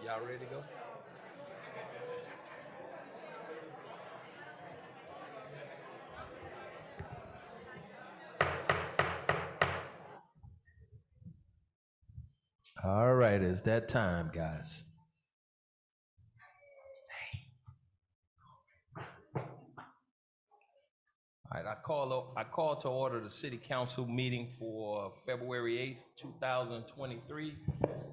Y'all ready to go? All right, it's that time, guys. All right, I call to order the city council meeting for February 8th, 2023.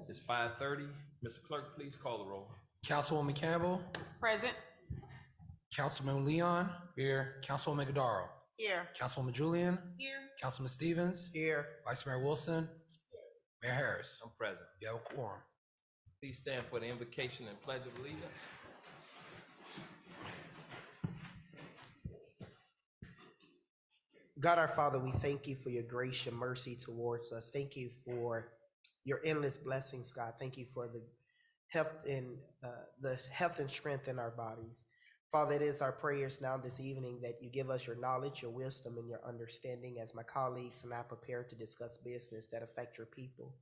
It's 5:30. Mr. Clerk, please call the roll. Councilwoman Campbell, Present. Councilman Leon. Here. Councilwoman Godaro. Here. Councilwoman Julian. Here. Councilman Stevens. Here. Vice Mayor Wilson. Mayor Harris. I'm present. You have a quorum. Please stand for the invocation and pledge of allegiance. God our Father, we thank you for your grace and mercy towards us. Thank you for your endless blessings, God. Thank you for the health and strength in our bodies. Father, it is our prayers now this evening that you give us your knowledge, your wisdom, and your understanding as my colleagues and I prepare to discuss business that affect your people.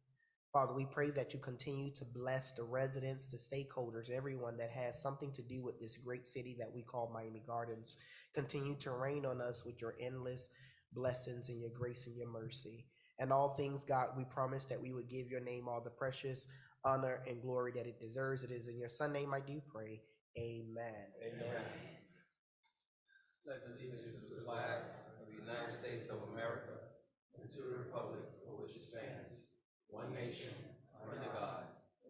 Father, we pray that you continue to bless the residents, the stakeholders, everyone that has something to do with this great city that we call Miami Gardens. Continue to rain on us with your endless blessings and your grace and your mercy. And all things, God, we promise that we would give your name all the precious honor and glory that it deserves. It is in your Son's name I do pray. Amen. Amen. Pledge allegiance to the flag of the United States of America and to the republic for which it stands, one nation, under God,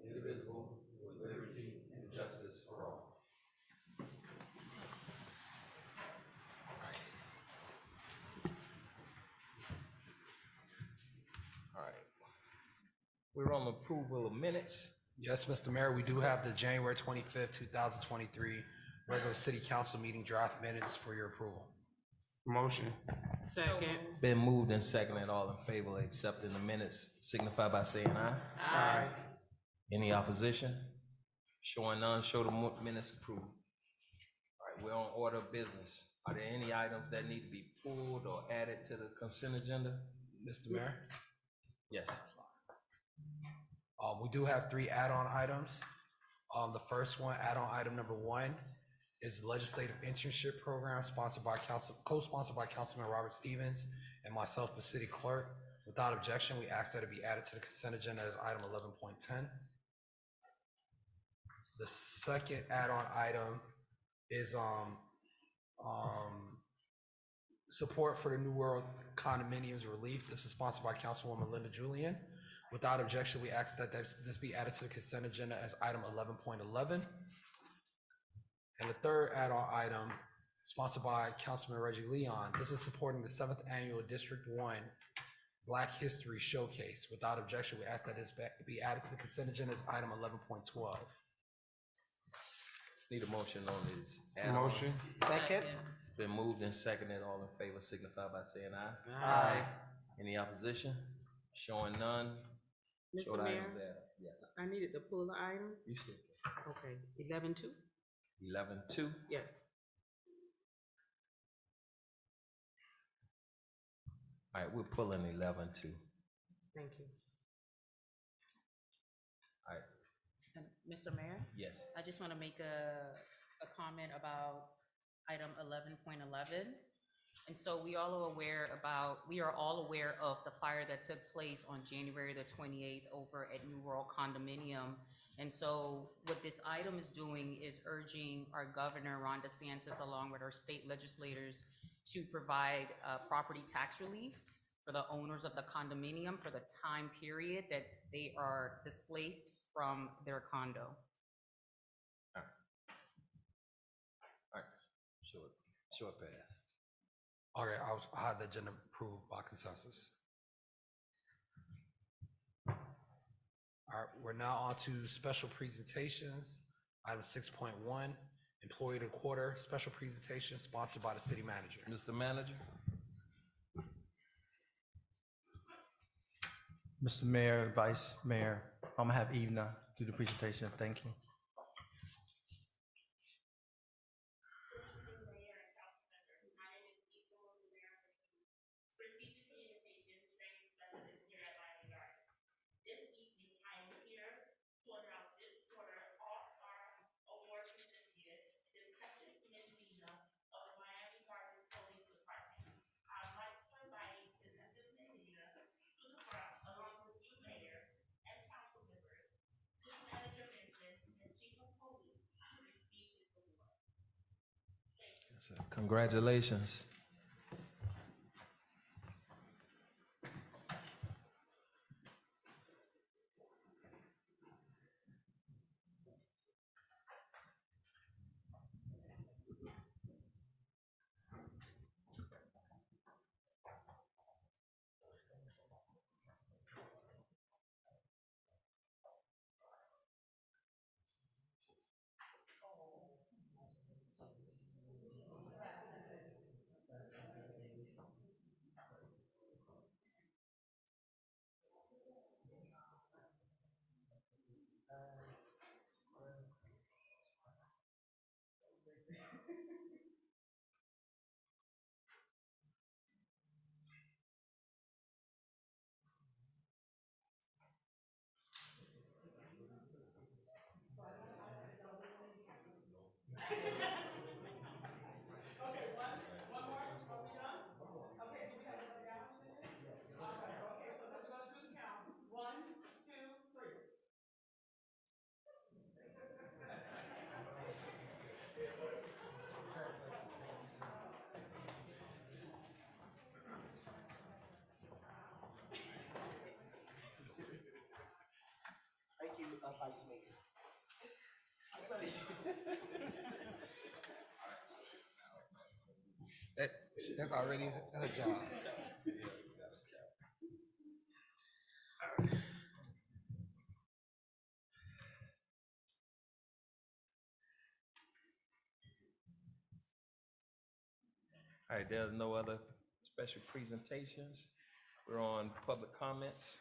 indivisible, with liberty and justice for all. All right. We're on approval of minutes. Yes, Mr. Mayor, we do have the January 25th, 2023 regular city council meeting draft minutes for your approval. Motion. Second. Been moved and seconded. All in favor of accepting the minutes signify by saying aye. Aye. Any opposition? Showing none, show the minutes approved. All right, we're on order of business. Are there any items that need to be pulled or added to the consent agenda? Mr. Mayor? Yes. We do have 3 add-on items. The first one, add-on item number 1, is the legislative internship program co-sponsored by Councilman Robert Stevens and myself, the city clerk. Without objection, we ask that it be added to the consent agenda as item 11.10. The second add-on item is support for the New World Condominiums Relief. This is sponsored by Councilwoman Linda Julian. Without objection, we ask that this be added to the consent agenda as item 11.11. And the third add-on item, sponsored by Councilman Reggie Leon. This is supporting the 7th annual District 1 Black History Showcase. Without objection, we ask that this be added to the consent agenda as item 11.12. Need a motion on this. Motion. Second. It's been moved and seconded. All in favor signify by saying aye. Aye. Any opposition? Showing none. Show Mr. the Mayor, items added. Yes. I needed to pull the item. You still Okay, 11-2? 11-2. Yes. All right, we're pulling 11-2. Thank you. All right. And Mr. Mayor, Yes. I just want to make a comment about item 11.11. And so we are all aware of the fire that took place on January the 28th over at New World Condominium. And so what this item is doing is urging our governor, Ron DeSantis, along with our state legislators, to provide property tax relief for the owners of the condominium for the time period that they are displaced from their condo. All right. Show it pass. Okay, I'll have the agenda approved by consensus. All right, we're now on to special presentations. Item 6.1, Employee of the Quarter special presentation sponsored by the city manager. Mr. Manager. Mr. Mayor, Vice Mayor, I'm gonna have Ivna do the presentation. Thank you. So congratulations. Thank you, Vice Mayor. That's already her job. All right, there's no other special presentations. We're on public comments.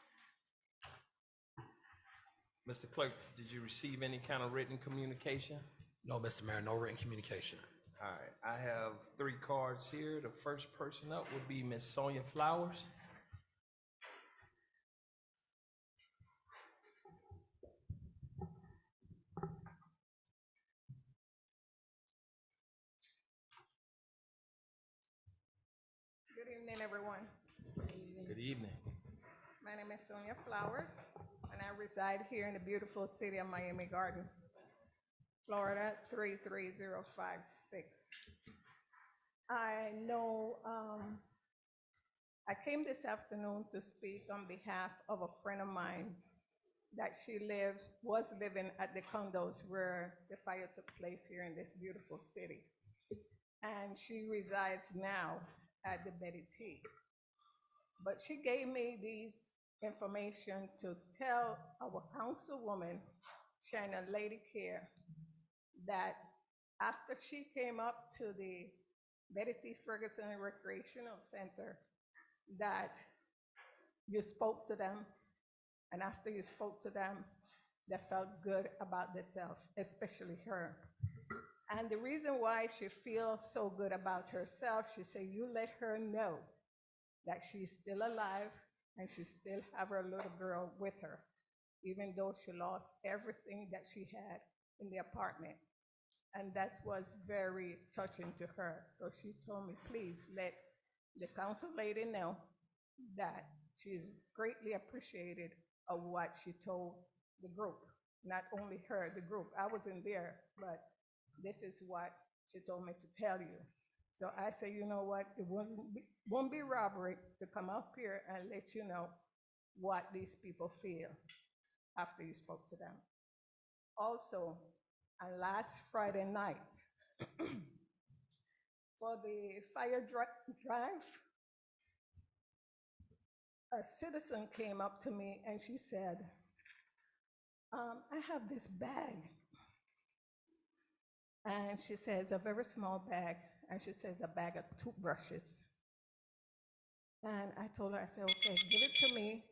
Mr. Clerk, did you receive any kind of written communication? No, Mr. Mayor, no written communication. All right, I have 3 cards here. The first person up would be Miss Sonia Flowers. Good evening, everyone. Good evening. My name is Sonia Flowers, and I reside here in the beautiful city of Miami Gardens, Florida 33056. I know I came this afternoon to speak on behalf of a friend of mine that was living at the condos where the fire took place here in this beautiful city. And she resides now at the Betty T. But she gave me these information to tell our councilwoman, Shannon Lady Care, that after she came up to the Betty T. Ferguson Recreational Center, that you spoke to them, and after you spoke to them, they felt good about themselves, especially her. And the reason why she feels so good about herself, she said, you let her know that she's still alive and she still have her little girl with her, even though she lost everything that she had in the apartment. And that was very touching to her. So she told me, please let the council lady know that she's greatly appreciated of what she told the group. Not only her, the group. I wasn't there, but this is what she told me to tell you. So I say, you know what, it won't be robbery to come up here and let you know what these people feel after you spoke to them. Also, on last Friday night, for the fire drive, a citizen came up to me and she said, I have this bag. And she says, a very small bag. And she says, a bag of toothbrushes. And I told her, I said, okay, give it to me.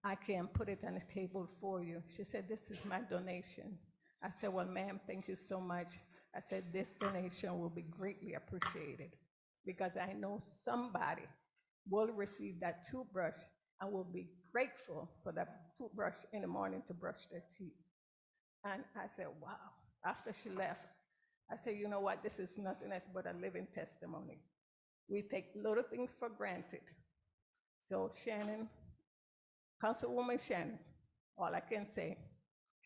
I can put it on the table for you. She said, this is my donation. I said, well, ma'am, thank you so much. I said, this donation will be greatly appreciated because I know somebody will receive that toothbrush and will be grateful for that toothbrush in the morning to brush their teeth. And I said, wow. After she left, I said, you know what? This is nothing else but a living testimony. We take little things for granted. So Shannon, Councilwoman Shannon, all I can say,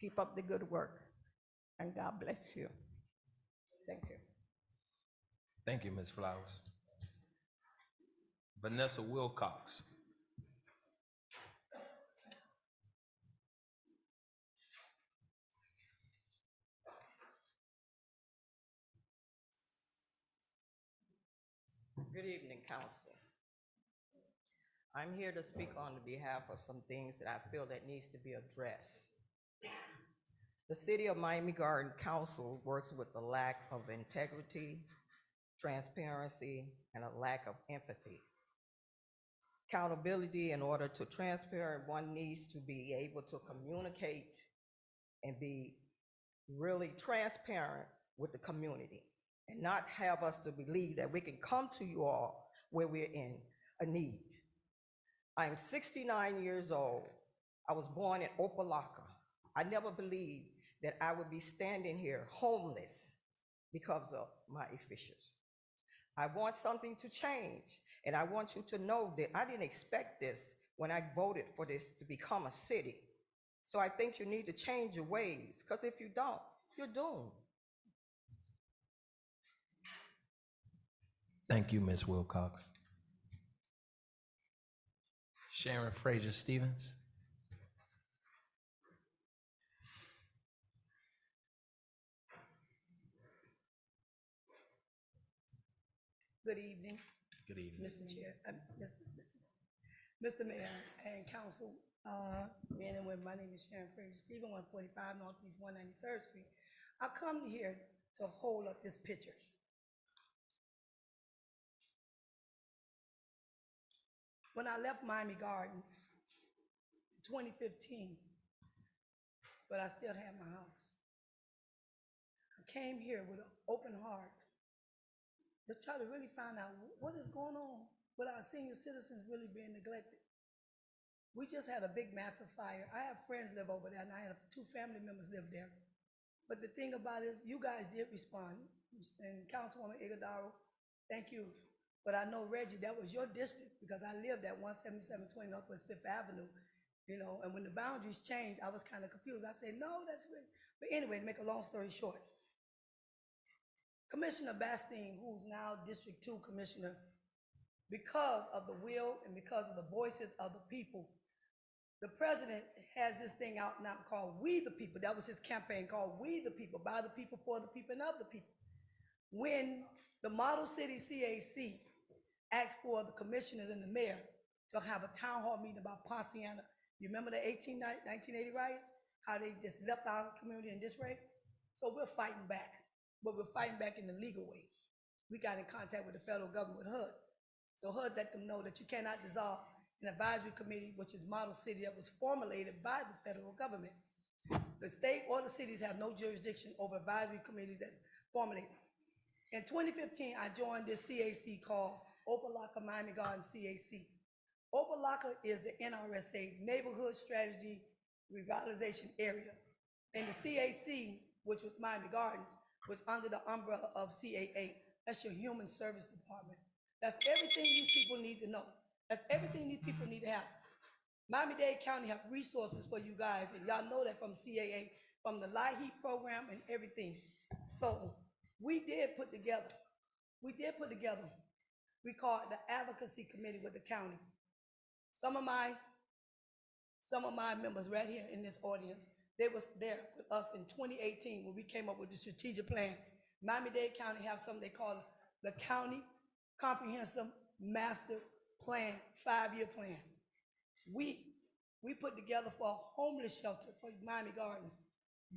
keep up the good work and God bless you. Thank you. Thank you, Ms. Flowers. Vanessa Wilcox. Good evening, council. I'm here to speak on behalf of some things that I feel that needs to be addressed. The City of Miami Garden Council works with a lack of integrity, transparency, and a lack of empathy. Accountability, in order to transparent, one needs to be able to communicate and be really transparent with the community and not have us to believe that we can come to you all where we're in a need. I'm 69 years old. I was born in Opalaka. I never believed that I would be standing here homeless because of my officials. I want something to change, and I want you to know that I didn't expect this when I voted for this to become a city. So I think you need to change your ways, because if you don't, you're doomed. Thank you, Ms. Wilcox. Sharon Fraser Stevens. Good evening, Good evening. Mr. Chair, Mr. Mayor and Council. Men and women, my name is Sharon Fraser Stevens, 145 Northeast 193rd Street. I come here to hold up this picture. When I left Miami Gardens in 2015, but I still had my house. I came here with an open heart to try to really find out what is going on with our senior citizens really being neglected. We just had a big, massive fire. I have friends live over there, and I have 2 family members live there. But the thing about it is, you guys did respond. And Councilwoman Iguodaro, thank you. But I know, Reggie, that was your district, because I lived at 17720 Northwest 5th Avenue, you know, and when the boundaries changed, I was kind of confused. I said, no, that's great. But anyway, to make a long story short, Commissioner Bastine, who's now District 2 Commissioner, because of the will and because of the voices of the people, the president has this thing out now called We the People. That was his campaign, called We the People, by the people, for the people, and of the people. When the Model City CAC asked for the commissioners and the mayor to have a town hall meeting about Ponciana, you remember the 1980 riots? How they just left our community in disarray? So we're fighting back. But we're fighting back in the legal way. We got in contact with the federal government, with HUD. So HUD let them know that you cannot dissolve an advisory committee, which is Model City, that was formulated by the federal government. The state or the cities have no jurisdiction over advisory committees that's formulated. In 2015, I joined this CAC called Opalaka Miami Gardens CAC. Opalaka is the NRSA, Neighborhood Strategy Revitalization Area. And the CAC, which was Miami Gardens, was under the umbrella of CAA. That's your Human Service Department. That's everything these people need to know. That's everything these people need to have. Miami-Dade County have resources for you guys, and y'all know that from CAA, from the LIHEAP program and everything. So we put together, we call it the Advocacy Committee with the county. Some of my members right here in this audience, they was there with us in 2018 when we came up with the strategic plan. Miami-Dade County have something they call the County Comprehensive Master Plan, 5-year plan. We put together for a homeless shelter for Miami Gardens,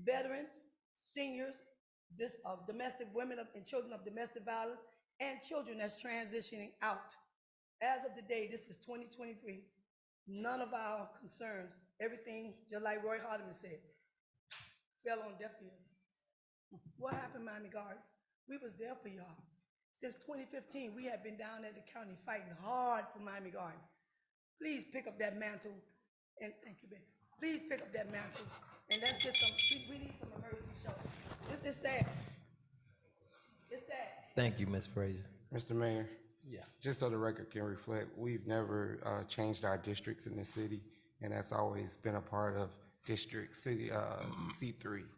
veterans, seniors, domestic women and children of domestic violence, and children that's transitioning out. As of today, this is 2023, none of our concerns, everything, just like Roy Hardiman said, fell on deaf ears. What happened, Miami Gardens? We was there for y'all. Since 2015, we have been down at the county fighting hard for Miami Gardens. Please pick up that mantle, and thank you, Ben. Please pick up that mantle, and let's get some, we need some emergency shelter. It's sad. It's sad. Thank you, Ms. Fraser. Mr. Mayor, Yeah. just so the record can reflect, we've never changed our districts in the city, and that's always been a part of District City C3.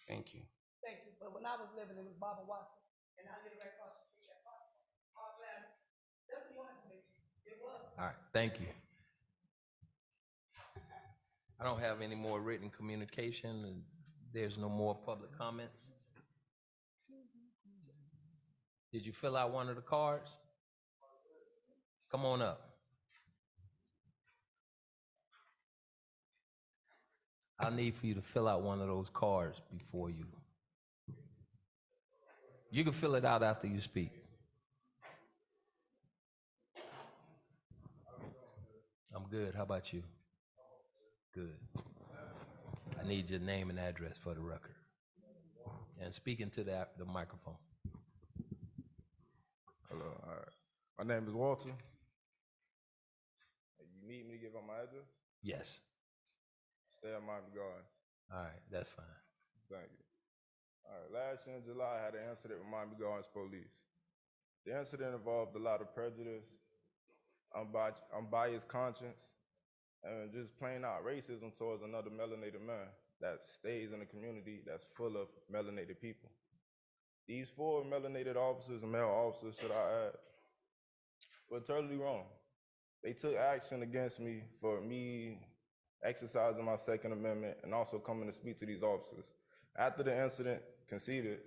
Thank you. Thank you. But when I was living, it was Barbara Watson, and I live right across the street. All right, thank you. I don't have any more written communication, and there's no more public comments. Did you fill out one of the cards? Come on up. I need for you to fill out one of those cards before you. You can fill it out after you speak. I'm good. How about you? Good. I need your name and address for the record. And speaking to the microphone. Hello, all right. My name is Walter. You need me to give out my address? Yes. Stay at Miami Gardens. All right, that's fine. Thank you. All right, last year in July, I had an incident with Miami Gardens police. The incident involved a lot of prejudice, unbiased conscience, and just plain out racism towards another melanated man that stays in a community that's full of melanated people. These 4 melanated officers and male officers, should I add, were totally wrong. They took action against me for me exercising my Second Amendment and also coming to speak to these officers. After the incident conceded,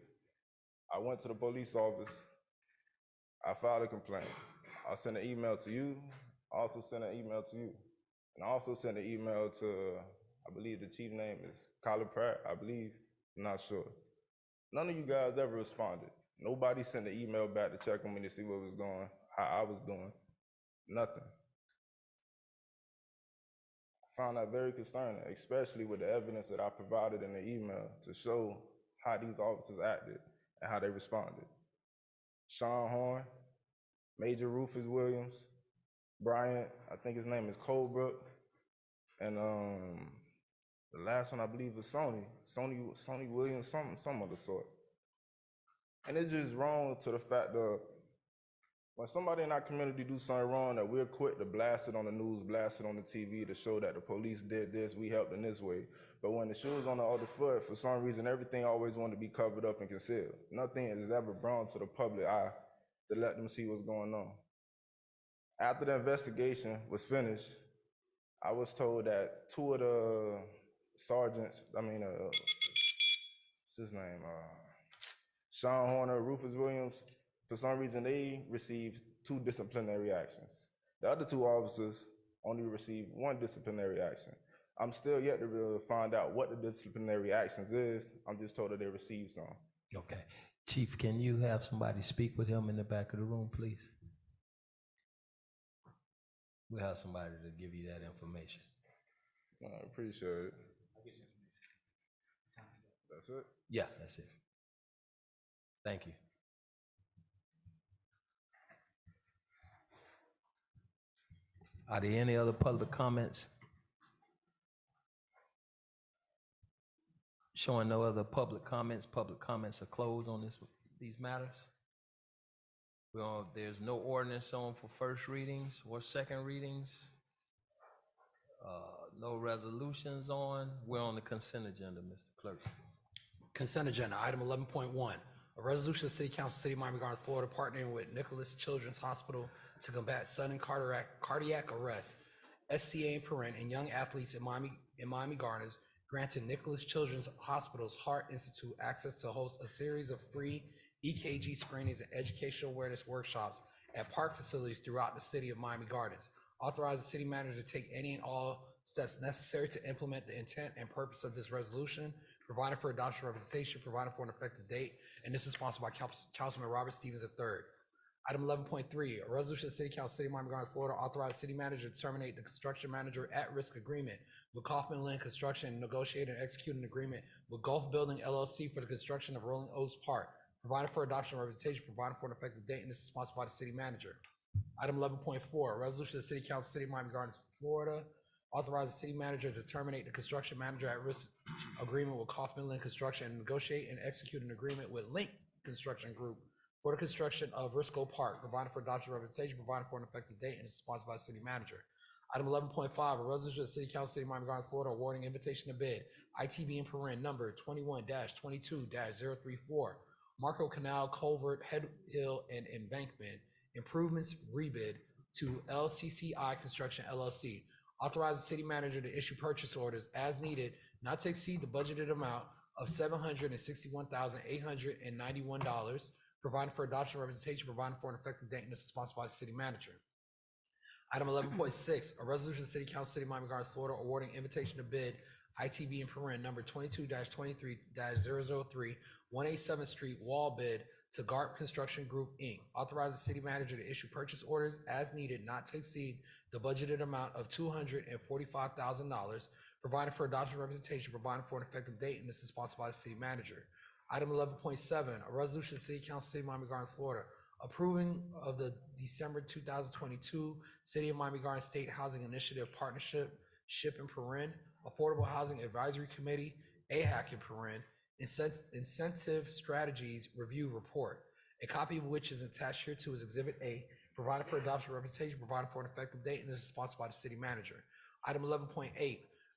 I went to the police office. I filed a complaint. I sent an email to you. I also sent an email to you. And I also sent an email to, I believe the chief name is Colin Pratt, I believe, I'm not sure. None of you guys ever responded. Nobody sent an email back to check on me to see what was going, how I was doing, nothing. I found that very concerning, especially with the evidence that I provided in the email to show how these officers acted and how they responded. Sean Horn, Major Rufus Williams, Bryant, I think his name is Colebrook, and the last one I believe is Sony Williams, some of the sort. And it's just wrong to the fact that when somebody in our community do something wrong, that we're quick to blast it on the news, blast it on the TV to show that the police did this, we helped in this way. But when the shoe is on the other foot, for some reason, everything always wanted to be covered up and concealed. Nothing is ever brought to the public eye to let them see what's going on. After the investigation was finished, I was told that 2 of the sergeants, what's his name? Sean Horner, Rufus Williams, for some reason, they received 2 disciplinary actions. The other 2 officers only received 1 disciplinary action. I'm still yet to really find out what the disciplinary actions is. I'm just told that they received some. Okay. Chief, can you have somebody speak with him in the back of the room, please? We'll have somebody to give you that information. I appreciate it. That's it? Yeah, that's it. Thank you. Are there any other public comments? Showing no other public comments are closed on these matters. Well, there's no ordinance on for first readings or second readings. No resolutions on. We're on the consent agenda, Mr. Clerk. Consent agenda, item 11.1. A resolution of the City Council, City of Miami Gardens, Florida, partnering with Nicholas Children's Hospital to combat sudden cardiac arrest, SCA and Parent, and young athletes in Miami Gardens, granting Nicholas Children's Hospital's Heart Institute access to host a series of free EKG screenings and educational awareness workshops at park facilities throughout the City of Miami Gardens. Authorize the city manager to take any and all steps necessary to implement the intent and purpose of this resolution, providing for adoption representation, providing for an effective date, and this is sponsored by Councilman Robert Stevens III. Item 11.3, a resolution of the City Council, City of Miami Gardens, Florida, authorize city manager to terminate the construction manager at-risk agreement with Kaufman Lynn Construction and negotiate and execute an agreement with Gulf Building LLC for the construction of Rolling Oaks Park, providing for adoption representation, providing for an effective date, and this is sponsored by the city manager. Item 11.4, a resolution of the City Council, City of Miami Gardens, Florida, authorize the city manager to terminate the construction manager at-risk agreement with Kaufman Lynn Construction and negotiate and execute an agreement with Link Construction Group for the construction of Risco Park, providing for adoption representation, providing for an effective date, and is sponsored by the city manager. Item 11.5, a resolution of the City Council, City of Miami Gardens, Florida, awarding invitation to bid, ITB and Paren number 21-22-034, Marco Canal Culvert, Head Hill, and Embankment, improvements rebid to LCCI Construction LLC. Authorize the city manager to issue purchase orders as needed, not to exceed the budgeted amount of $761,891, providing for adoption representation, providing for an effective date, and this is sponsored by the city manager. Item 11.6, a resolution of the City Council, City of Miami Gardens, Florida, awarding invitation to bid ITB in Paren number 22-23-003, 187th Street wall bid to GARP Construction Group, Inc. Authorize the city manager to issue purchase orders as needed, not to exceed the budgeted amount of $245,000, providing for adoption representation, providing for an effective date, and this is sponsored by the city manager. Item 11.7, a resolution of the City Council, City of Miami Gardens, Florida, approving of the December 2022 City of Miami Gardens State Housing Initiative Partnership SHIP in Paren, Affordable Housing Advisory Committee, AHAC in Paren, Incentive Strategies Review Report, a copy of which is attached here to is Exhibit A, provided for adoption representation, provided for an effective date, and this is sponsored by the city manager. Item 11.8,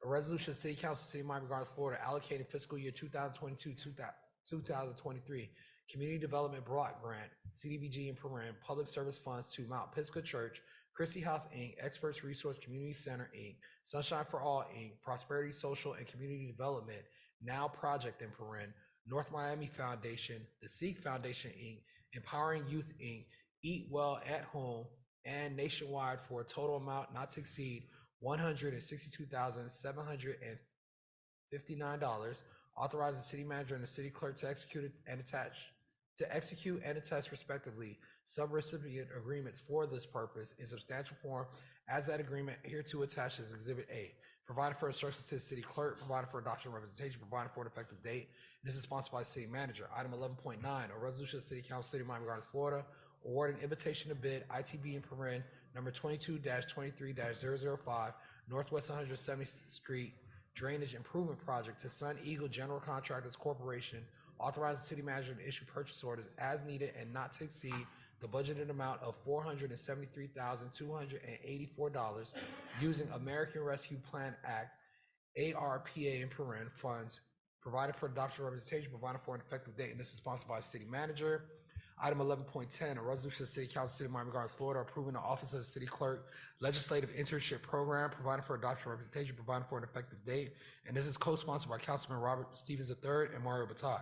a resolution of the City Council, City of Miami Gardens, Florida, allocating fiscal year 2022-2023 Community Development Block Grant, CDBG in Paren, Public Service Funds to Mount Pisgah Church, Christie House, Inc., Experts Resource Community Center, Inc., Sunshine for All, Inc., Prosperity Social and Community Development, Now Project in Paren, North Miami Foundation, the Seek Foundation, Inc., Empowering Youth, Inc., Eat Well at Home, and Nationwide for a total amount not to exceed $162,759. Authorize the city manager and the city clerk to execute and attest respectively subrecipient agreements for this purpose in substantial form as that agreement hereto attached as Exhibit A, provided for instructions to the city clerk, provided for adoption representation, provided for an effective date. This is sponsored by the city manager. Item 11.9, a resolution of the City Council, City of Miami Gardens, Florida, awarding invitation to bid ITB in Paren number 22-23-005, Northwest 170th Street Drainage Improvement Project to Sun Eagle General Contractors Corporation. Authorize the city manager to issue purchase orders as needed and not to exceed the budgeted amount of $473,284 using American Rescue Plan Act, ARPA in Paren funds, provided for adoption representation, provided for an effective date, and this is sponsored by the city manager. Item 11.10, a resolution of the City Council, City of Miami Gardens, Florida, approving the Office of the City Clerk Legislative Internship Program, providing for adoption representation, providing for an effective date, and this is co-sponsored by Councilman Robert Stevens III and Mario Bataille.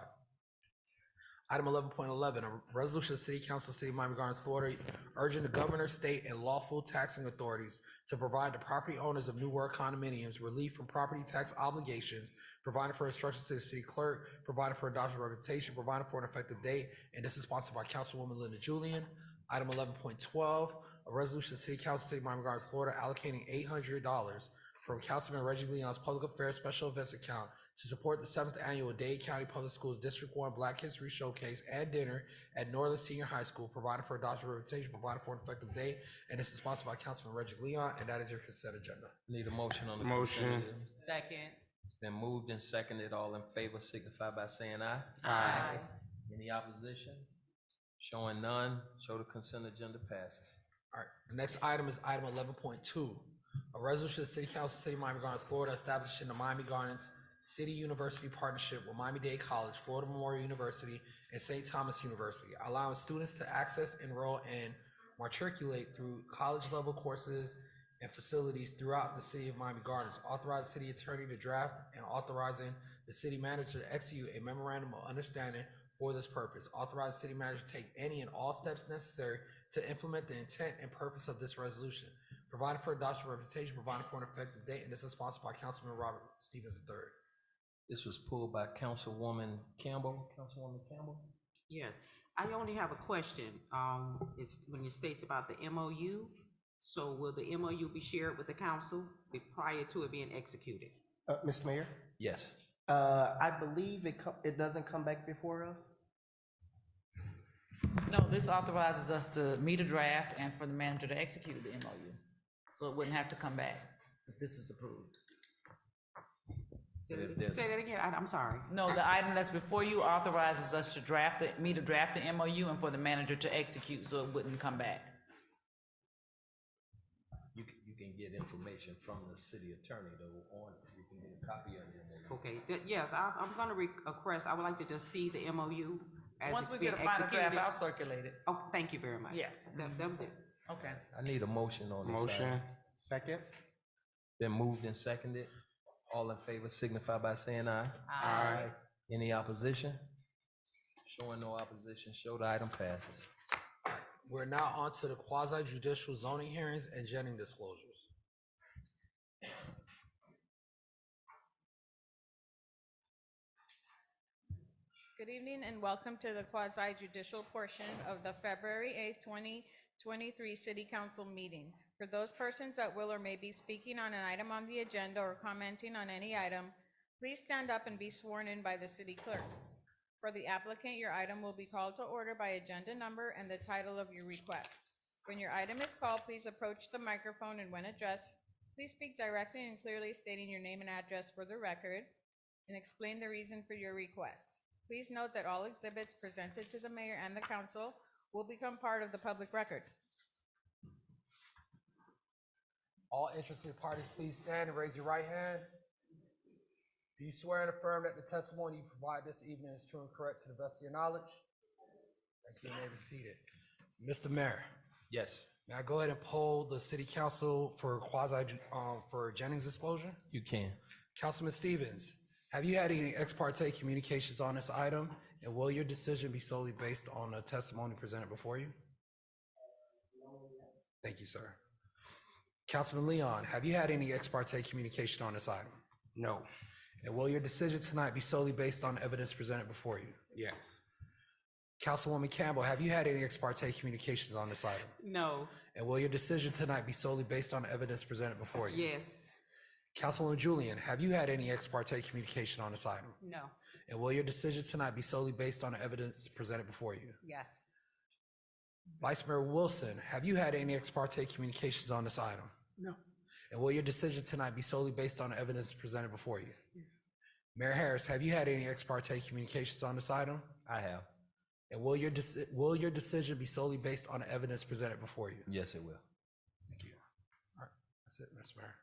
Item 11.11, a resolution of the City Council, City of Miami Gardens, Florida, urging the governor, state, and lawful taxing authorities to provide the property owners of New World condominiums relief from property tax obligations, providing for instructions to the city clerk, providing for adoption representation, providing for an effective date, and this is sponsored by Councilwoman Linda Julian. Item 11.12, a resolution of the City Council, City of Miami Gardens, Florida, allocating $800 from Councilman Reggie Leon's Public Affairs Special Events account to support the 7th annual Dade County Public Schools District 1 Black History Showcase and Dinner at Northern Senior High School, providing for adoption representation, providing for an effective date, and this is sponsored by Councilman Reggie Leon, and that is your consent agenda. Need a motion on the Motion. consent agenda. Second. It's been moved and seconded. All in favor signify by saying aye. Aye. Any opposition? Showing none, show the consent agenda passes. All right, the next item is item 11.2, a resolution of the City Council, City of Miami Gardens, Florida, establishing the Miami Gardens City University partnership with Miami-Dade College, Florida Memorial University, and St. Thomas University, allowing students to access, enroll, and matriculate through college-level courses and facilities throughout the City of Miami Gardens. Authorize the city attorney to draft and authorizing the city manager to execute a memorandum of understanding for this purpose. Authorize the city manager to take any and all steps necessary to implement the intent and purpose of this resolution, providing for adoption representation, providing for an effective date, and this is sponsored by Councilman Robert Stevens III. This was pulled by Councilwoman Campbell. Councilwoman Campbell? Yes, I only have a question. It's when it states about the MOU, so will the MOU be shared with the council prior to it being executed? Mr. Mayor, Yes. I believe it doesn't come back before us. No, this authorizes us to meet a draft and for the manager to execute the MOU. So it wouldn't have to come back if this is approved. Say that again, I'm sorry. No, the item that's before you authorizes us to meet a draft the MOU and for the manager to execute, so it wouldn't come back. You can get information from the city attorney though, on, you can get a copy of it. Okay, yes, I'm gonna request, I would like to just see the MOU as Once it's we being get a final executed. draft, I'll circulate it. Oh, thank you very much. Yeah. That was it. Okay. I need a motion on this. Motion. item. Second? Been moved and seconded. All in favor signify by saying aye. Aye. Any opposition? Showing no opposition, show the item passes. We're now on to the quasi judicial zoning hearings and Jennings disclosures. Good evening and welcome to the quasi judicial portion of the February 8th, 2023 City Council meeting. For those persons that will or may be speaking on an item on the agenda or commenting on any item, please stand up and be sworn in by the city clerk. For the applicant, your item will be called to order by agenda number and the title of your request. When your item is called, please approach the microphone and when addressed, please speak directly and clearly stating your name and address for the record and explain the reason for your request. Please note that all exhibits presented to the mayor and the council will become part of the public record. All interested parties, please stand and raise your right hand. Do you swear and affirm that the testimony you provide this evening is true and correct to the best of your knowledge? Thank you. You may be seated. Mr. Mayor, Yes, may I go ahead and poll the city council for for Jennings disclosure? you can. Councilman Stevens, have you had any ex parte communications on this item? And will your decision be solely based on the testimony presented before you? Thank you, sir. Councilman Leon, have you had any ex parte communication on this item? No. And will your decision tonight be solely based on evidence presented before you? Yes. Councilwoman Campbell, have you had any ex parte communications on this item? No. And will your decision tonight be solely based on evidence presented before you? Yes. Councilwoman Julian, have you had any ex parte communication on this item? No. And will your decision tonight be solely based on evidence presented before you? Yes. Vice Mayor Wilson, have you had any ex parte communications on this item? No. And will your decision tonight be solely based on evidence presented before you? Yes. Mayor Harris, have you had any ex parte communications on this item? I have. And will your decision be solely based on evidence presented before you? Yes, it will. Thank you. All right, that's it, Mr. Mayor.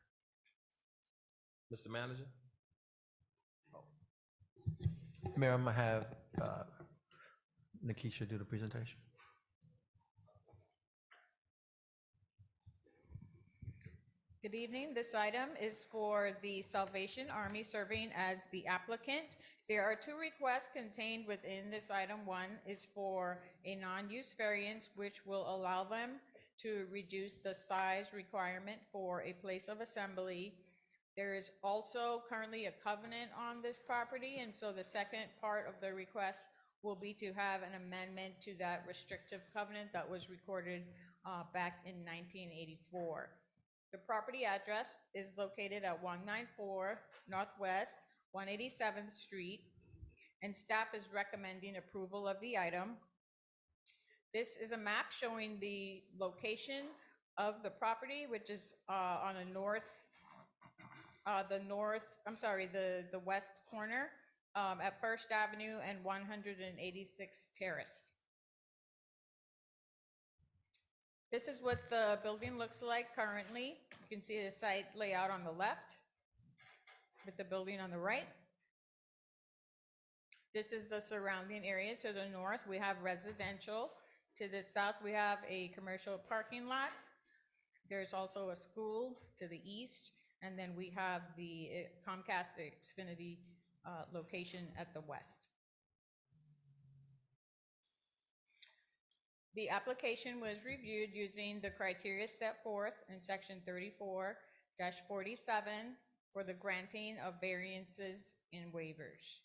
Mr. Manager? Mayor, I'm gonna have Nikisha do the presentation. Good evening. This item is for the Salvation Army serving as the applicant. There are two requests contained within this item. One is for a non-use variance, which will allow them to reduce the size requirement for a place of assembly. There is also currently a covenant on this property, and so the second part of the request will be to have an amendment to that restrictive covenant that was recorded back in 1984. The property address is located at 194 Northwest 187th Street, and staff is recommending approval of the item. This is a map showing the location of the property, which is on the the west corner at First Avenue and 186th Terrace. This is what the building looks like currently. You can see the site layout on the left with the building on the right. This is the surrounding area. To the north, we have residential. To the south, we have a commercial parking lot. There's also a school to the east, and then we have the Comcast Xfinity location at the west. The application was reviewed using the criteria set forth in section 34-47 for the granting of variances and waivers.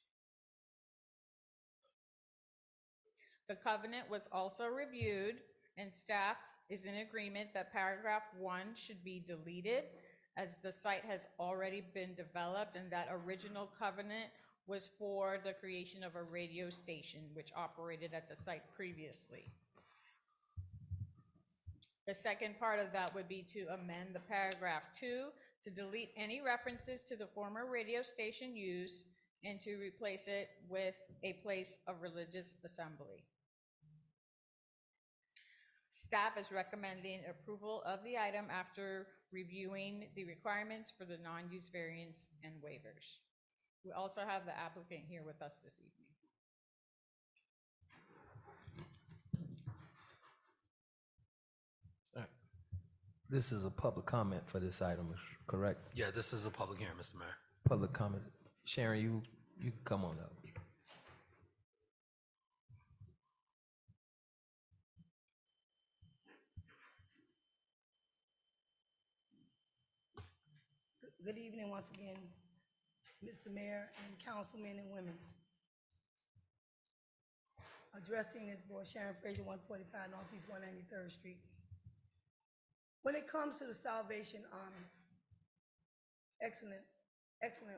The covenant was also reviewed, and staff is in agreement that paragraph 1 should be deleted, as the site has already been developed, and that original covenant was for the creation of a radio station which operated at the site previously. The second part of that would be to amend the paragraph 2 to delete any references to the former radio station use and to replace it with a place of religious assembly. Staff is recommending approval of the item after reviewing the requirements for the non-use variance and waivers. We also have the applicant here with us this evening. All right, This is a public comment for this item, correct? Yeah, this is a public hearing, Mr. Mayor. Public comment. Sharon, you can come on up. Good evening once again, Mr. Mayor and councilmen and women. Addressing this board, Sharon Frazier, 145 Northeast 193rd Street. When it comes to the Salvation Army, excellent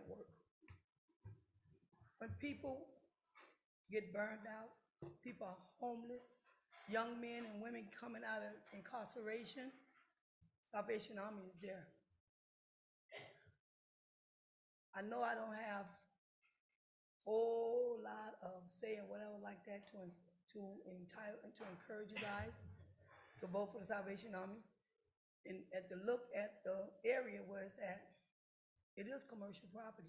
work. When people get burned out, people are homeless, young men and women coming out of incarceration, Salvation Army is there. I know I don't have a whole lot of say and whatever like that to encourage you guys to vote for the Salvation Army. And at the look at the area where it's at, it is commercial property.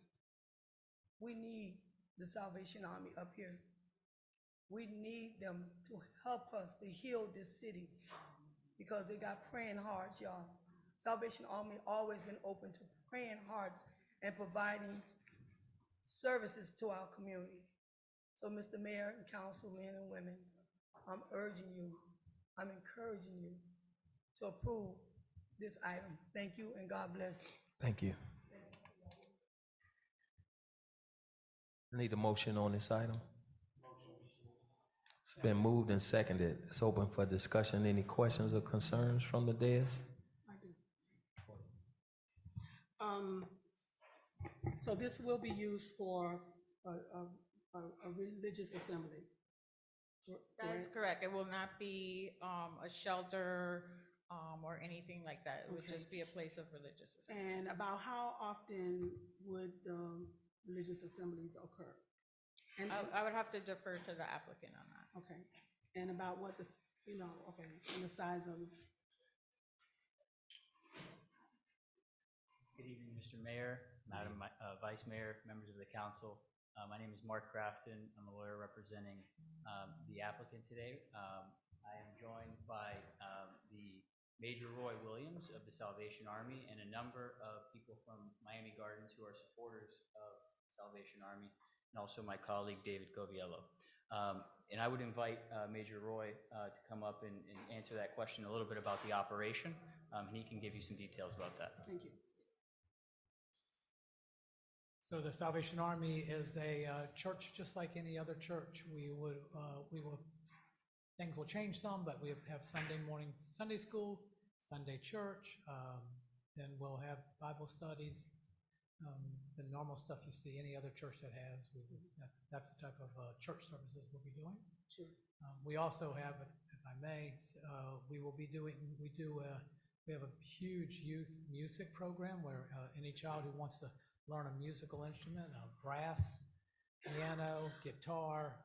We need the Salvation Army up here. We need them to help us to heal this city because they got praying hearts, y'all. Salvation Army always been open to praying hearts and providing services to our community. So, Mr. Mayor and councilmen and women, I'm urging you, I'm encouraging you to approve this item. Thank you and God bless. Thank you. I need a motion on this item. It's been moved and seconded. It's open for discussion. Any questions or concerns from the dais? So this will be used for a religious assembly? That is correct. It will not be a shelter or anything like that. It would just be a place of religious assembly. And about how often would religious assemblies occur? And I would have to defer to the applicant on that. Okay. And about what the, okay, and the size of. Good evening, Mr. Mayor, Madam Vice Mayor, members of the council. My name is Mark Crafton. I'm a lawyer representing the applicant today. I am joined by the Major Roy Williams of the Salvation Army and a number of people from Miami Gardens who are supporters of Salvation Army, and also my colleague David Goviello. And I would invite Major Roy to come up and answer that question a little bit about the operation, and he can give you some details about that. Thank you. So the Salvation Army is a church just like any other church. Things will change some, but we have Sunday morning Sunday school, Sunday church, then we'll have Bible studies, the normal stuff you see any other church that has. That's the type of church services we'll be doing. Sure. We also have, if I may, we have a huge youth music program where any child who wants to learn a musical instrument, brass, piano, guitar,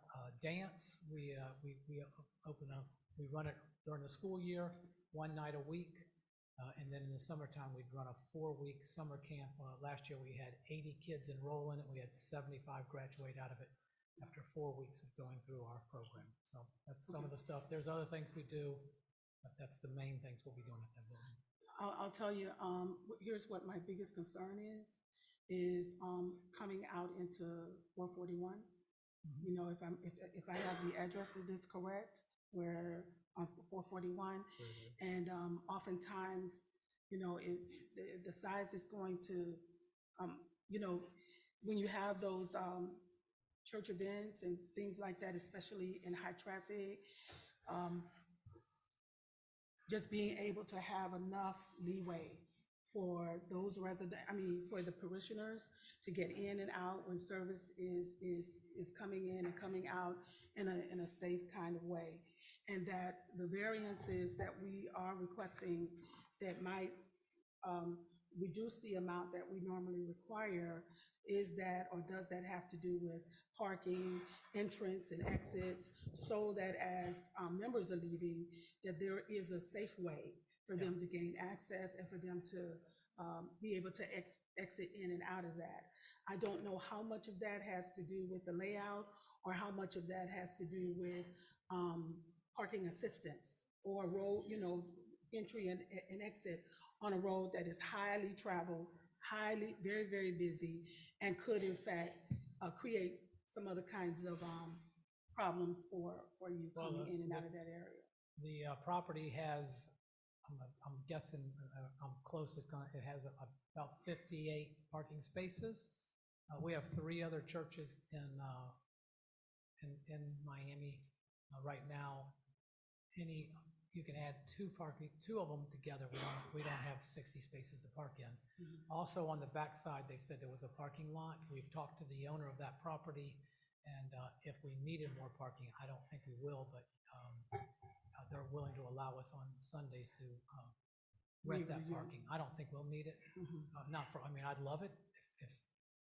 dance. We run it during the school year, one night a week, and then in the summertime we'd run a 4-week summer camp. Last year we had 80 kids enroll in it. We had 75 graduate out of it after 4 weeks of going through our program. So that's some of the stuff. There's other things we do, but that's the main things we'll be doing at that building. I'll tell you, here's what my biggest concern is coming out into 441. You know, if I have the address of this correct, we're on 441, and oftentimes, the size is going to, when you have those church events and things like that, especially in high traffic, just being able to have enough leeway for those for the parishioners to get in and out when service is coming in and coming out in a safe kind of way. And that the variances that we are requesting that might reduce the amount that we normally require, is that, or does that have to do with parking, entrance and exits, so that as members are leaving, that there is a safe way for them to gain access and for them to be able to exit in and out of that. I don't know how much of that has to do with the layout or how much of that has to do with parking assistance or road, entry and exit on a road that is highly traveled, highly, very, very busy, and could in fact create some other kinds of problems for you coming in and out of that area. The property has, I'm guessing, I'm close, it has about 58 parking spaces. We have 3 other churches in Miami right now. You can add 2 of them together. We don't have 60 spaces to park in. Also on the backside, they said there was a parking lot. We've talked to the owner of that property, and if we needed more parking, I don't think we will, but they're willing to allow us on Sundays to rent that parking. I don't think we'll need it. Not for, I mean, I'd love it if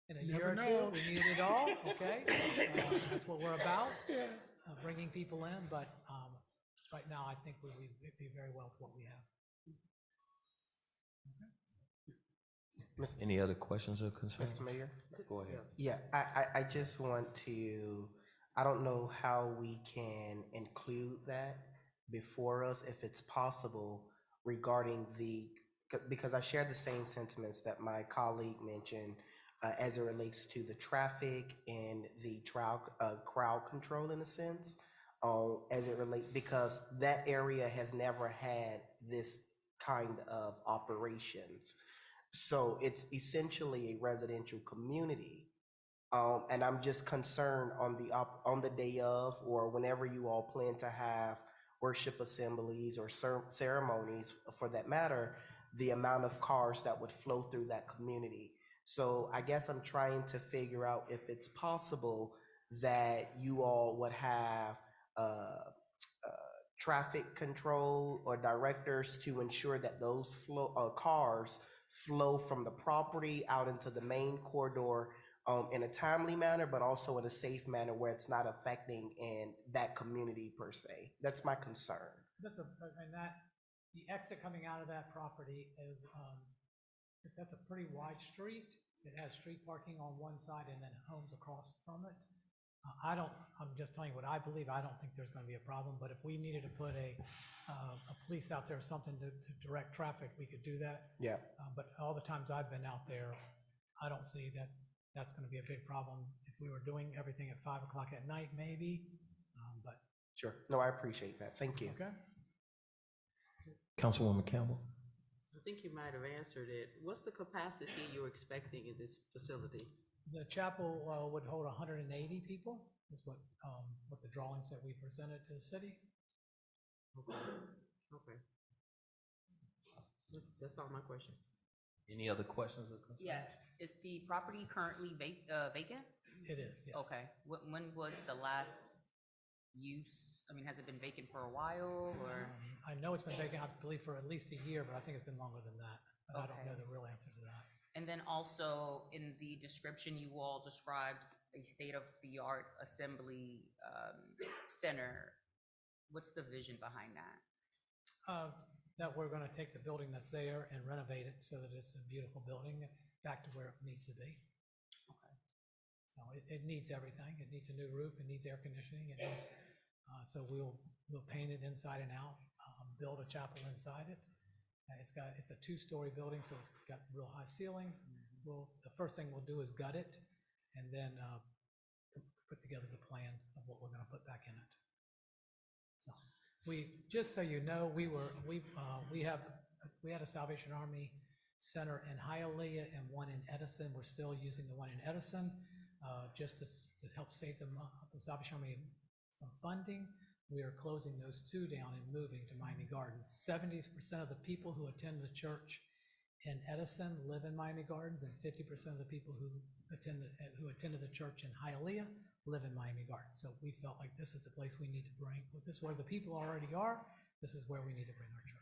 in a year or two we needed it all, okay? That's what we're about, bringing people in, but right now I think we'd be very well with what we have. Any other questions or concerns? Mr. Mayor? Go ahead. Yeah, I just want to, I don't know how we can include that before us, if it's possible, regarding because I share the same sentiments that my colleague mentioned as it relates to the traffic and the crowd control in a sense, as it relates, because that area has never had this kind of operations. So it's essentially a residential community. And I'm just concerned on the day of, or whenever you all plan to have worship assemblies or ceremonies for that matter, the amount of cars that would flow through that community. So I guess I'm trying to figure out if it's possible that you all would have traffic control or directors to ensure that those cars flow from the property out into the main corridor in a timely manner, but also in a safe manner where it's not affecting in that community per se. That's my concern. The exit coming out of that property is, that's a pretty wide street. It has street parking on one side and then homes across from it. I'm just telling you what I believe. I don't think there's going to be a problem, but if we needed to put a police out there or something to direct traffic, we could do that. Yeah. But all the times I've been out there, I don't see that that's going to be a big problem. If we were doing everything at 5 o'clock at night, maybe, but. Sure. No, I appreciate that. Thank you. Okay. Councilwoman Campbell. I think you might have answered it. What's the capacity you're expecting in this facility? The chapel would hold 180 people, is what the drawings that we presented to the city. Okay. That's all my questions. Any other questions or concerns? Yes. Is the property currently vacant? It is, yes. Okay. When was the last use? I mean, has it been vacant for a while, or? I know it's been vacant, I believe, for at least a year, but I think it's been longer than that. But I don't Okay. know the real answer to that. And then also in the description, you all described a state-of-the-art assembly center. What's the vision behind that? That we're going to take the building that's there and renovate it so that it's a beautiful building back to where it needs to be. Okay. So it needs everything. It needs a new roof. It needs air conditioning. It needs, so we'll paint it inside and out, build a chapel inside it. It's a 2-story building, so it's got real high ceilings. The first thing we'll do is gut it and then put together the plan of what we're going to put back in it. So just so you know, we had a Salvation Army center in Hialeah and one in Edison. We're still using the one in Edison just to help save the Salvation Army some funding. We are closing those 2 down and moving to Miami Gardens. 70% of the people who attend the church in Edison live in Miami Gardens, and 50% of the people who attended the church in Hialeah live in Miami Gardens. So we felt like this is the place we need to bring. This is where the people already are. This is where we need to bring our church.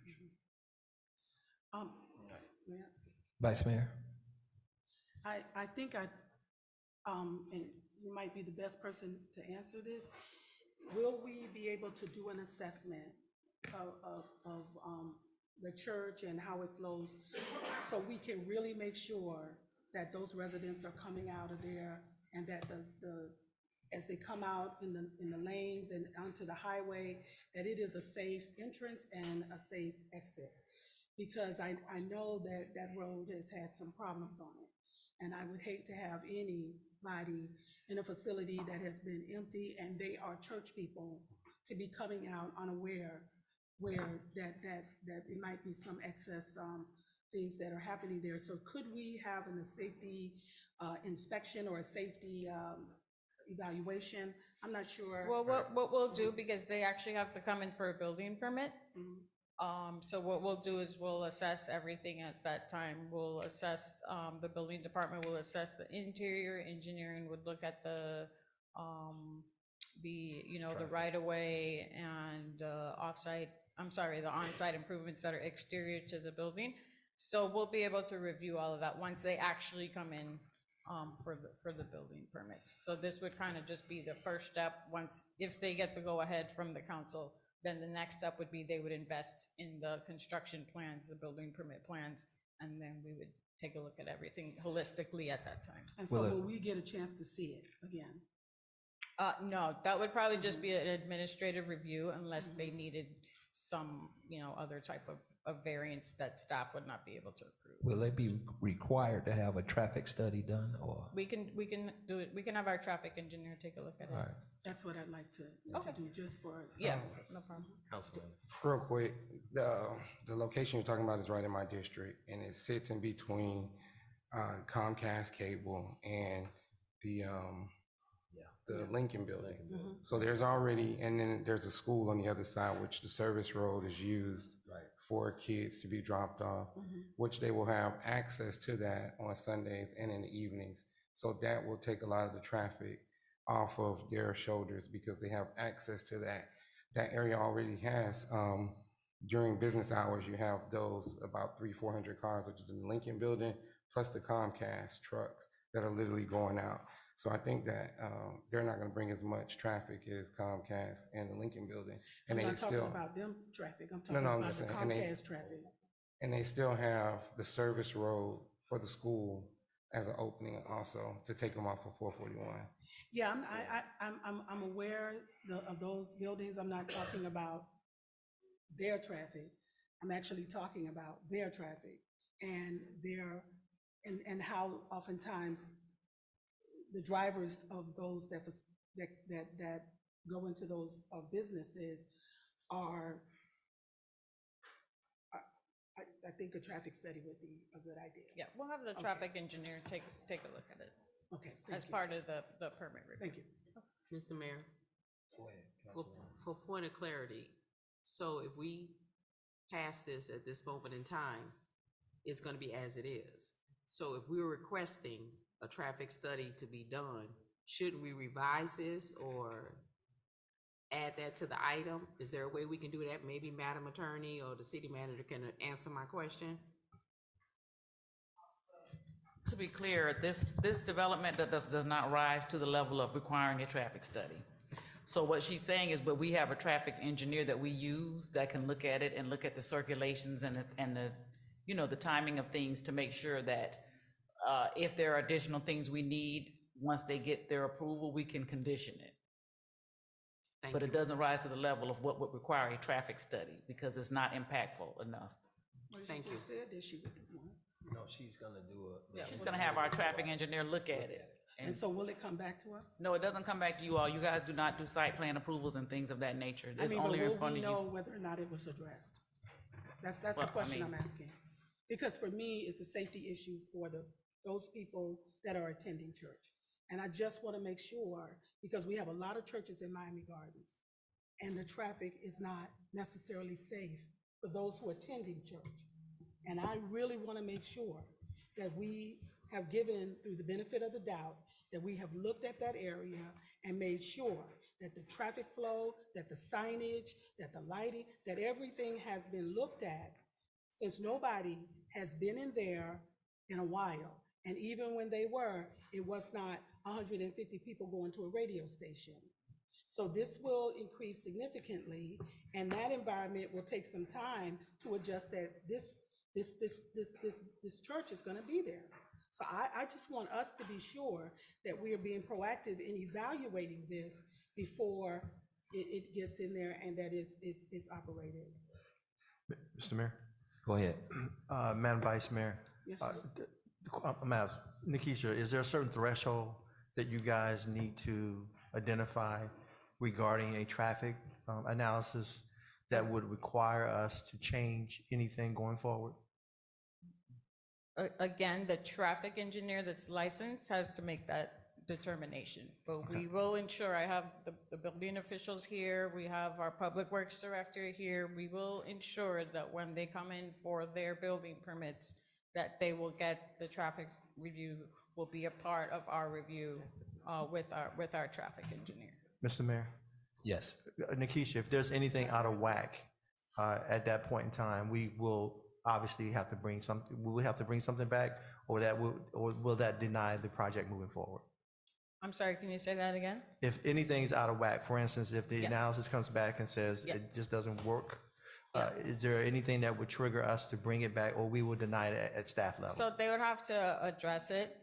Vice Mayor. I think and you might be the best person to answer this. Will we be able to do an assessment of the church and how it flows, so we can really make sure that those residents are coming out of there and that as they come out in the lanes and onto the highway, that it is a safe entrance and a safe exit. Because I know that that road has had some problems on it. And I would hate to have anybody in a facility that has been empty and they are church people to be coming out unaware where that it might be some excess things that are happening there. So could we have a safety inspection or a safety evaluation? I'm not sure. Well, what we'll do, because they actually have to come in for a building permit. So what we'll do is we'll assess everything at that time. We'll assess, the building department will assess the interior, engineering would look at the right of way and the on-site improvements that are exterior to the building. So we'll be able to review all of that once they actually come in for the building permits. So this would kind of just be the first step. Once, if they get the go-ahead from the council, then the next step would be they would invest in the construction plans, the building permit plans, and then we would take a look at everything holistically at that time. And so will we get a chance to see it again? No, that would probably just be an administrative review unless they needed some, other type of variance that staff would not be able to approve. Will they be required to have a traffic study done, or? We can do it. We can have our traffic engineer take a look at it. All right. That's what I'd like to do, just for. Yeah, no problem. Councilman. Real quick, the location you're talking about is right in my district, and it sits in between Comcast cable and the Lincoln Building. So there's already, and then there's a school on the other side, which the service road is used for kids to be dropped off, which they will have access to that on Sundays and in the evenings. So that will take a lot of the traffic off of their shoulders because they have access to that. That area already has, during business hours, you have those about 300-400 cars, which is in the Lincoln Building, plus the Comcast trucks that are literally going out. So I think that they're not going to bring as much traffic as Comcast and the Lincoln Building. And I'm they not still, talking about them traffic, I'm talking I'm about just the saying, and Comcast traffic. and they still have the service road for the school as an opening also to take them off of 441. Yeah, I'm aware of those buildings. I'm not talking about their traffic. I'm actually talking about their traffic and and how oftentimes the drivers of those that go into those businesses are. I think a traffic study would be a good idea. Yeah, we'll have the traffic engineer take a look at it. Okay. As part of the permit review. Thank you. Mr. Mayor, Go ahead. for point of clarity, so if we pass this at this moment in time, it's gonna be as it is. So if we're requesting a traffic study to be done, should we revise this or add that to the item? Is there a way we can do that? Maybe Madam Attorney or the city manager can answer my question. To be clear, this development does not rise to the level of requiring a traffic study. So what she's saying is, but we have a traffic engineer that we use that can look at it and look at the circulations and the timing of things to make sure that if there are additional things we need, once they get their approval, we can condition it. But it doesn't rise to the level of what would require a traffic study because it's not impactful enough. Thank you. Said that she would do one. No, she's gonna do a. She's gonna have our traffic engineer look at it. And so will it come back to us? No, it doesn't come back to you all. You guys do not do site plan approvals and things of that nature. It's only in front of will we know you. whether or not it was addressed? That's the Well, I question mean- I'm asking. Because for me, it's a safety issue for those people that are attending church. And I just want to make sure, because we have a lot of churches in Miami Gardens, and the traffic is not necessarily safe for those who are attending church. And I really want to make sure that we have given, through the benefit of the doubt, that we have looked at that area and made sure that the traffic flow, that the signage, that the lighting, that everything has been looked at, since nobody has been in there in a while. And even when they were, it was not 150 people going to a radio station. So this will increase significantly, and that environment will take some time to adjust that this church is gonna be there. So I just want us to be sure that we are being proactive in evaluating this before it gets in there and that it's operated. Mr. Mayor? Go ahead. Madam Vice Mayor? Yes, sir. Madam Nikisha, is there a certain threshold that you guys need to identify regarding a traffic analysis that would require us to change anything going forward? Again, the traffic engineer that's licensed has to make that determination. But we will ensure, I have the building officials here, we have our public works director here. We will ensure that when they come in for their building permits, that they will get the traffic review, will be a part of our review with our traffic engineer. Mr. Mayor? Yes. Nikisha, if there's anything out of whack at that point in time, we will obviously have to bring something, will we have to bring something back, or will that deny the project moving forward? I'm sorry, can you say that again? If anything's out of whack, for instance, if the Yeah. analysis comes back and says Yeah. it just doesn't work, is there anything that would trigger us to bring it back, or we will deny it at staff level? So they would have to address it,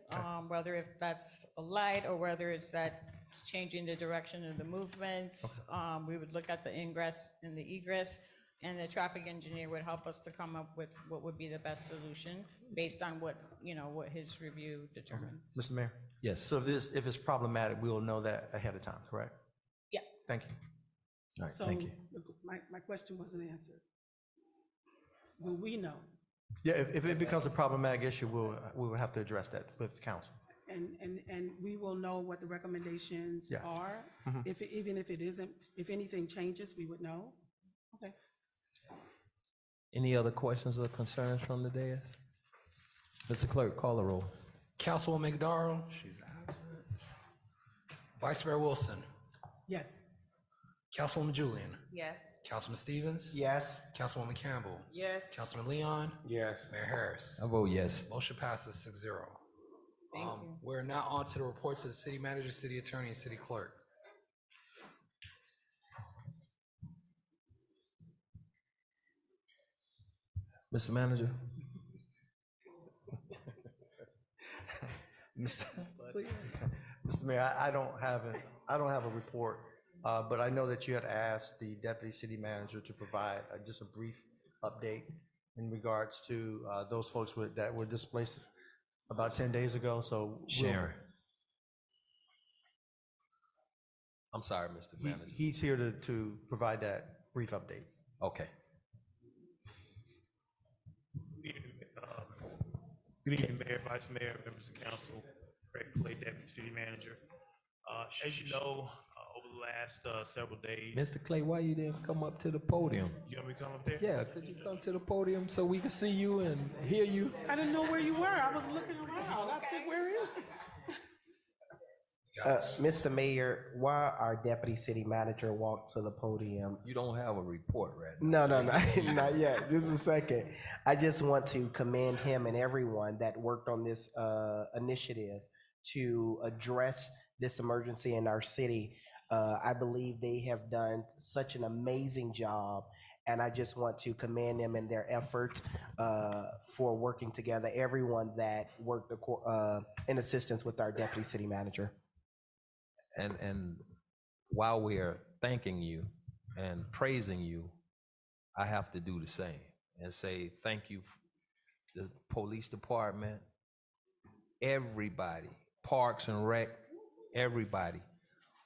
whether if that's a light or whether it's that it's changing the direction of the movements. We would look at the ingress and the egress, and the traffic engineer would help us to come up with what would be the best solution based on what his review determined. Mr. Mayor? Yes. So if it's problematic, we will know that ahead of time, correct? Yeah. Thank you. All right, So thank you. my question wasn't answered. Will we know? Yeah, if it becomes a problematic issue, we will have to address that with council. And we will know what the recommendations Yeah. are? Mhm. Even if it isn't, if anything changes, we would know? Okay. Any other questions or concerns from the dais? Mr. Clerk, call the roll. Councilwoman McDarrell, she's absent. Vice Mayor Wilson, Yes. Councilwoman Julian, Yes. Councilman Stevens, Yes. Councilwoman Campbell, Yes. Councilman Leon, Yes. Mayor Harris. I vote yes. Motion passes 6-0. Thank you. We're now on to the reports of the city manager, city attorney, and city clerk. Mr. Manager? Mr. Mayor, I don't have a report, but I know that you had asked the deputy city manager to provide just a brief update in regards to those folks that were displaced about 10 days ago, so. Sharon. I'm sorry, Mr. Manager. He's here to provide that brief update. Okay. Good evening, Mayor, Vice Mayor, members of council, Greg Clay, Deputy City Manager. As you know, over the last several days. Mr. Clay, why you didn't come up to the podium? You want me to come up there? Yeah, could you come to the podium so we can see you and hear you? I didn't know where you were. I was looking around. I said, where is he? Mr. Mayor, while our deputy city manager walked to the podium. You don't have a report right now. No, not yet. Just a second. I just want to commend him and everyone that worked on this initiative to address this emergency in our city. I believe they have done such an amazing job, and I just want to commend them in their efforts for working together, everyone that worked in assistance with our deputy city manager. And while we are thanking you and praising you, I have to do the same and say thank you, the police department, everybody, Parks and Rec, everybody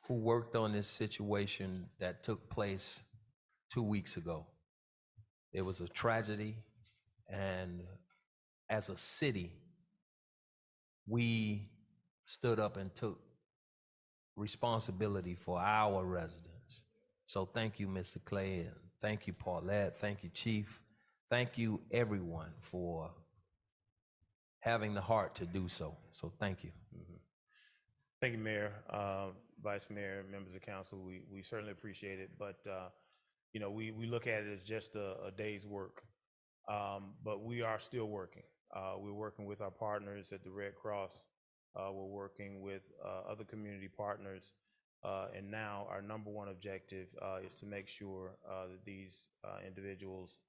who worked on this situation that took place 2 weeks ago. It was a tragedy, and as a city, we stood up and took responsibility for our residents. So thank you, Mr. Clay, and thank you, Paulette, thank you, Chief. Thank you, everyone, for having the heart to do so. So thank you. Thank you, Mayor, Vice Mayor, members of council. We certainly appreciate it, but we look at it as just a day's work, but we are still working. We're working with our partners at the Red Cross. We're working with other community partners, and now our number one objective is to make sure that these individuals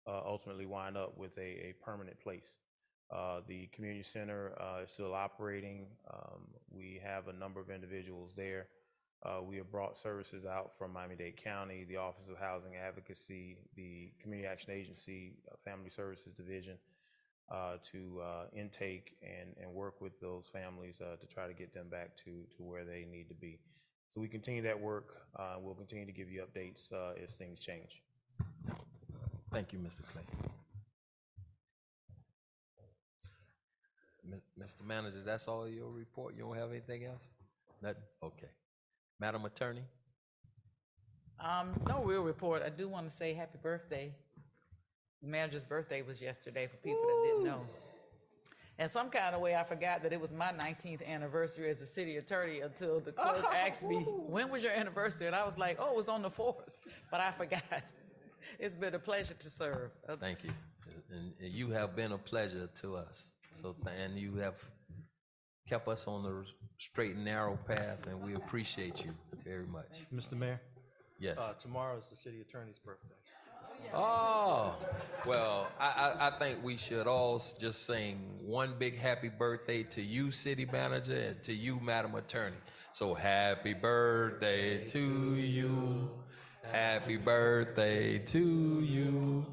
ultimately wind up with a permanent place. The community center is still operating. We have a number of individuals there. We have brought services out from Miami-Dade County, the Office of Housing Advocacy, the Community Action Agency, Family Services Division, to intake and work with those families to try to get them back to where they need to be. So we continue that work. We'll continue to give you updates as things change. Thank you, Mr. Clay. Mr. Manager, that's all your report? You don't have anything else? Nothing? Okay. Madam Attorney? No real report. I do want to say happy birthday. The manager's birthday was yesterday for people that didn't know. And some kind of way, I forgot that it was my 19th anniversary as a city attorney until the clerk asked me, when was your anniversary? And I was like, oh, it was on the 4th, but I forgot. It's been a pleasure to serve. Thank you. And you have been a pleasure to us. So, and you have kept us on the straight and narrow path, and we appreciate you very much. Mr. Mayor? Yes. Tomorrow is the city attorney's birthday. Oh, well, I think we should all just sing one big happy birthday to you, city manager, and to you, Madam Attorney. So happy birthday to you. Happy birthday to you.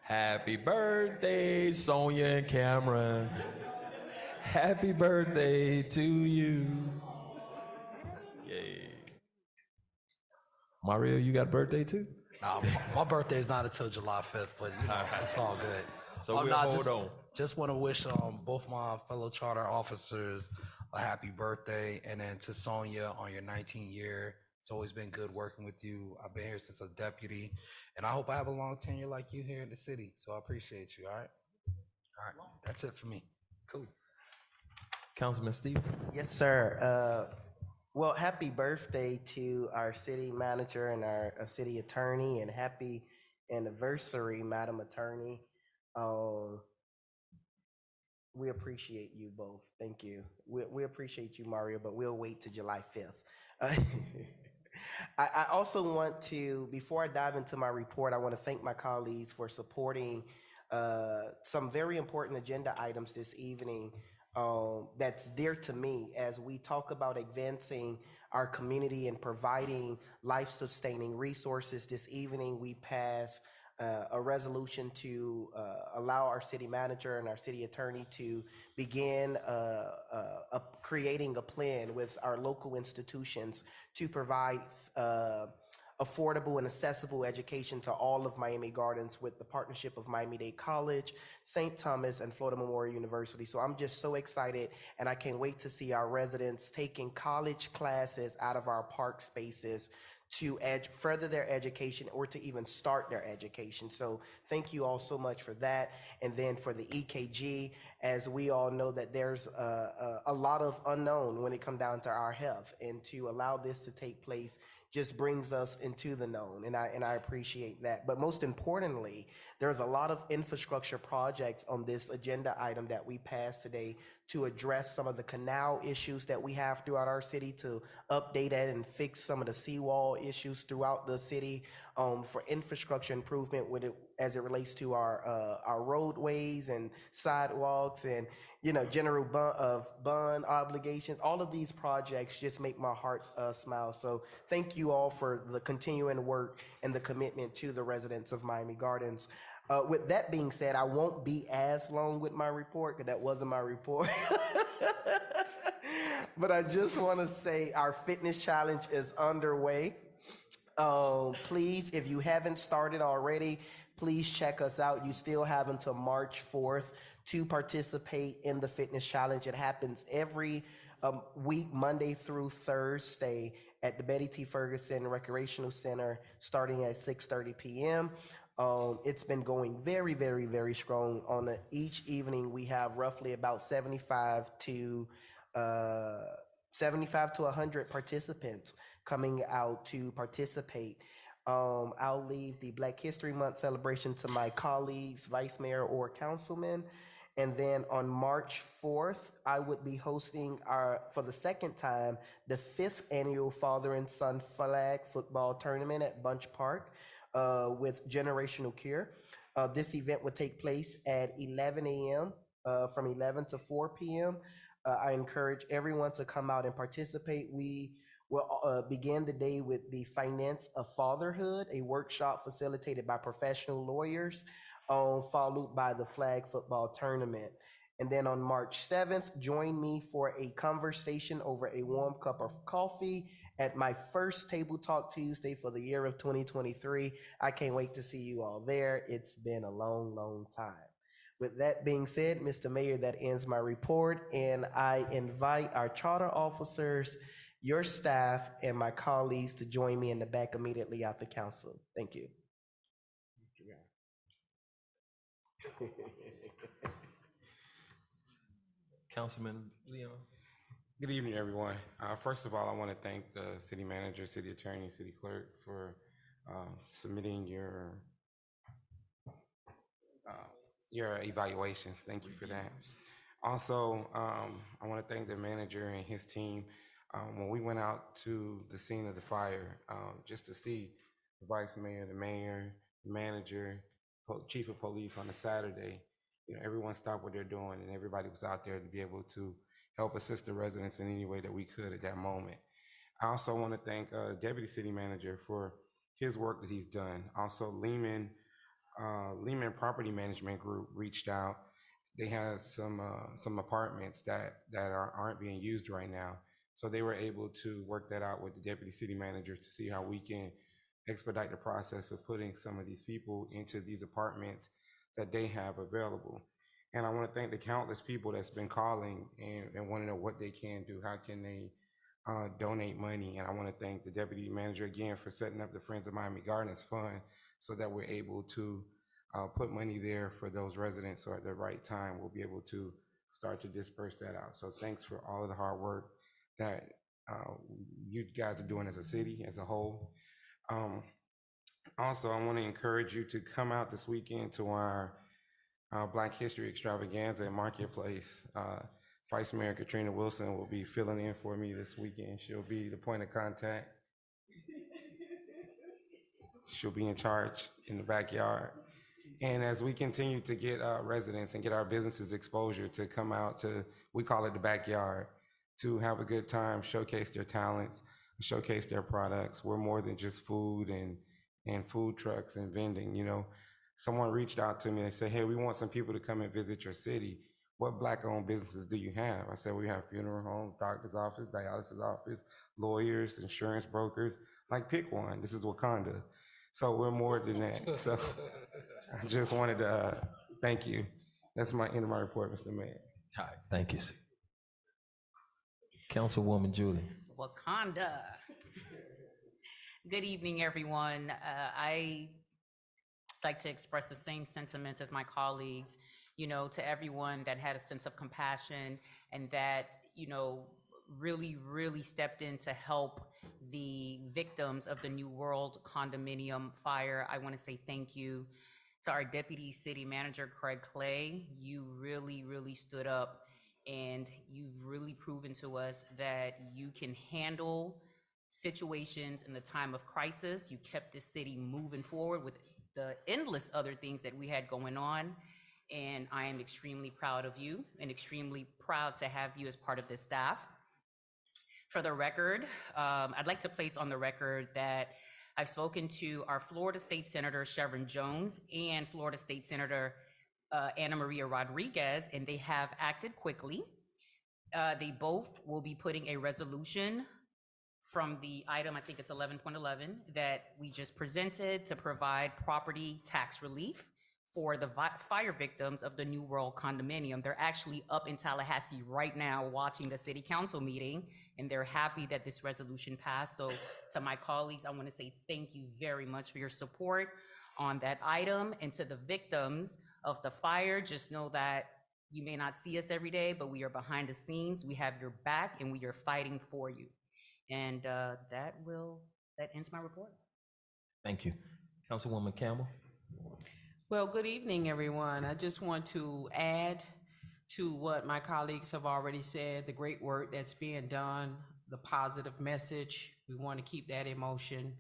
Happy birthday, Sonia and Cameron. Happy birthday to you. Yay. Mario, you got a birthday too? My birthday is not until July 5th, but you know, it's all good. So we'll hold on. Just want to wish both my fellow charter officers a happy birthday, and then to Sonia on your 19th year. It's always been good working with you. I've been here since a deputy, and I hope I have a long tenure like you here in the city. So I appreciate you. All right. That's it for me. Cool. Councilman Stevens? Yes, sir. Well, happy birthday to our city manager and our city attorney, and happy anniversary, Madam Attorney. We appreciate you both. Thank you. We appreciate you, Mario, but we'll wait to July 5th. I also want to, before I dive into my report, I want to thank my colleagues for supporting some very important agenda items this evening that's dear to me as we talk about advancing our community and providing life-sustaining resources. This evening, we passed a resolution to allow our city manager and our city attorney to begin creating a plan with our local institutions to provide affordable and accessible education to all of Miami Gardens with the partnership of Miami-Dade College, St. Thomas, and Florida Memorial University. So I'm just so excited, and I can't wait to see our residents taking college classes out of our park spaces to further their education or to even start their education. So thank you all so much for that. And then for the EKG, as we all know that there's a lot of unknown when it comes down to our health, and to allow this to take place just brings us into the known, and I appreciate that. But most importantly, there's a lot of infrastructure projects on this agenda item that we passed today to address some of the canal issues that we have throughout our city, to update it and fix some of the seawall issues throughout the city, for infrastructure improvement as it relates to our roadways and sidewalks, and general bond obligations. All of these projects just make my heart smile. So thank you all for the continuing work and the commitment to the residents of Miami Gardens. With that being said, I won't be as long with my report, because that wasn't my report. But I just want to say our fitness challenge is underway. Please, if you haven't started already, please check us out. You still have until March 4th to participate in the fitness challenge. It happens every week, Monday through Thursday, at the Betty T. Ferguson Recreational Center, starting at 6:30 p.m. It's been going very, very, very strong. On each evening, we have roughly about 75 to 100 participants coming out to participate. I'll leave the Black History Month celebration to my colleagues, vice mayor or councilman. And then on March 4th, I would be hosting for the second time, the 5th annual Father and Son Flag Football Tournament at Bunch Park with Generational Cure. This event would take place at 11 a.m. from 11 to 4 p.m. I encourage everyone to come out and participate. We will begin the day with the Finance of Fatherhood, a workshop facilitated by professional lawyers, followed by the flag football tournament. And then on March 7th, join me for a conversation over a warm cup of coffee at my first Table Talk Tuesday for the year of 2023. I can't wait to see you all there. It's been a long, long time. With that being said, Mr. Mayor, that ends my report, and I invite our charter officers, your staff, and my colleagues to join me in the back immediately after council. Thank you. Councilman Leon? Good evening, everyone. First of all, I want to thank the city manager, city attorney, city clerk for submitting your evaluations. Thank you for that. Also, I want to thank the manager and his team. When we went out to the scene of the fire, just to see the vice mayor, the mayor, the manager, chief of police on a Saturday, everyone stopped what they're doing and everybody was out there to be able to help assist the residents in any way that we could at that moment. I also want to thank Deputy City Manager for his work that he's done. Also, Lehman Property Management Group reached out. They have some apartments that aren't being used right now. So they were able to work that out with the Deputy City Manager to see how we can expedite the process of putting some of these people into these apartments that they have available. And I want to thank the countless people that's been calling and want to know what they can do. How can they donate money? And I want to thank the Deputy Manager again for setting up the Friends of Miami Gardens Fund so that we're able to put money there for those residents, so at the right time, we'll be able to start to disperse that out. So thanks for all of the hard work that you guys are doing as a city, as a whole. Also, I want to encourage you to come out this weekend to our Black History Extravaganza at Marketplace. Vice Mayor Katrina Wilson will be filling in for me this weekend. She'll be the point of contact. She'll be in charge in the backyard. And as we continue to get residents and get our businesses exposure to come out to, we call it the backyard, to have a good time, showcase their talents, showcase their products. We're more than just food and food trucks and vending. Someone reached out to me and said, hey, we want some people to come and visit your city. What Black-owned businesses do you have? I said, we have funeral homes, doctor's office, dialysis office, lawyers, insurance brokers. Like, pick one. This is Wakanda. So we're more than that. So I just wanted to thank you. That's my end of my report, Mr. Mayor. All right, thank you. Councilwoman Julie. Wakanda. Good evening, everyone. I like to express the same sentiments as my colleagues, to everyone that had a sense of compassion and that, really, really stepped in to help the victims of the New World condominium fire. I want to say thank you to our Deputy City Manager, Craig Clay. You really, really stood up, and you've really proven to us that you can handle situations in the time of crisis. You kept this city moving forward with the endless other things that we had going on. And I am extremely proud of you and extremely proud to have you as part of this staff. For the record, I'd like to place on the record that I've spoken to our Florida State Senator, Chevron Jones, and Florida State Senator Ana Maria Rodriguez, and they have acted quickly. They both will be putting a resolution from the item, I think it's 11.11, that we just presented to provide property tax relief for the fire victims of the New World condominium. They're actually up in Tallahassee right now watching the city council meeting, and they're happy that this resolution passed. So to my colleagues, I want to say thank you very much for your support on that item. And to the victims of the fire, just know that you may not see us every day, but we are behind the scenes. We have your back and we are fighting for you. And that ends my report. Thank you. Councilwoman Campbell. Well, good evening, everyone. I just want to add to what my colleagues have already said, the great work that's being done, the positive message. We want to keep that in motion,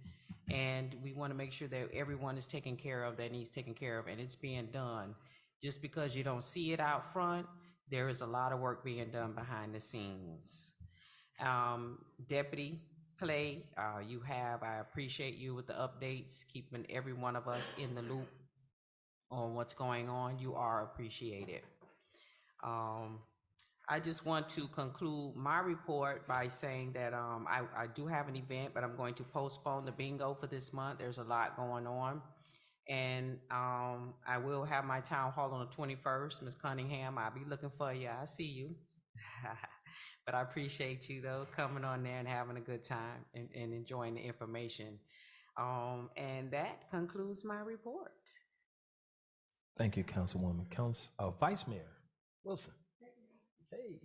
and we want to make sure that everyone is taken care of that needs taken care of, and it's being done. Just because you don't see it out front, there is a lot of work being done behind the scenes. Deputy Clay, I appreciate you with the updates, keeping every one of us in the loop on what's going on. You are appreciated. I just want to conclude my report by saying that I do have an event, but I'm going to postpone the bingo for this month. There's a lot going on. And I will have my town hall on the 21st. Ms. Cunningham, I'll be looking for you. I see you. But I appreciate you, though, coming on there and having a good time and enjoying the information. And that concludes my report. Thank you, Councilwoman. Vice Mayor Wilson. Hey.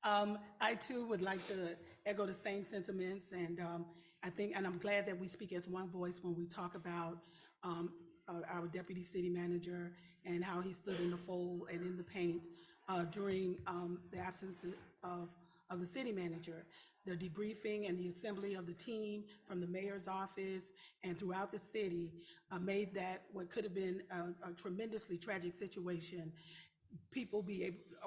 I too would like to echo the same sentiments, and I think, and I'm glad that we speak as one voice when we talk about our deputy city manager and how he stood in the fold and in the paint during the absence of the city manager. The debriefing and the assembly of the team from the mayor's office and throughout the city made that what could have been a tremendously tragic situation, people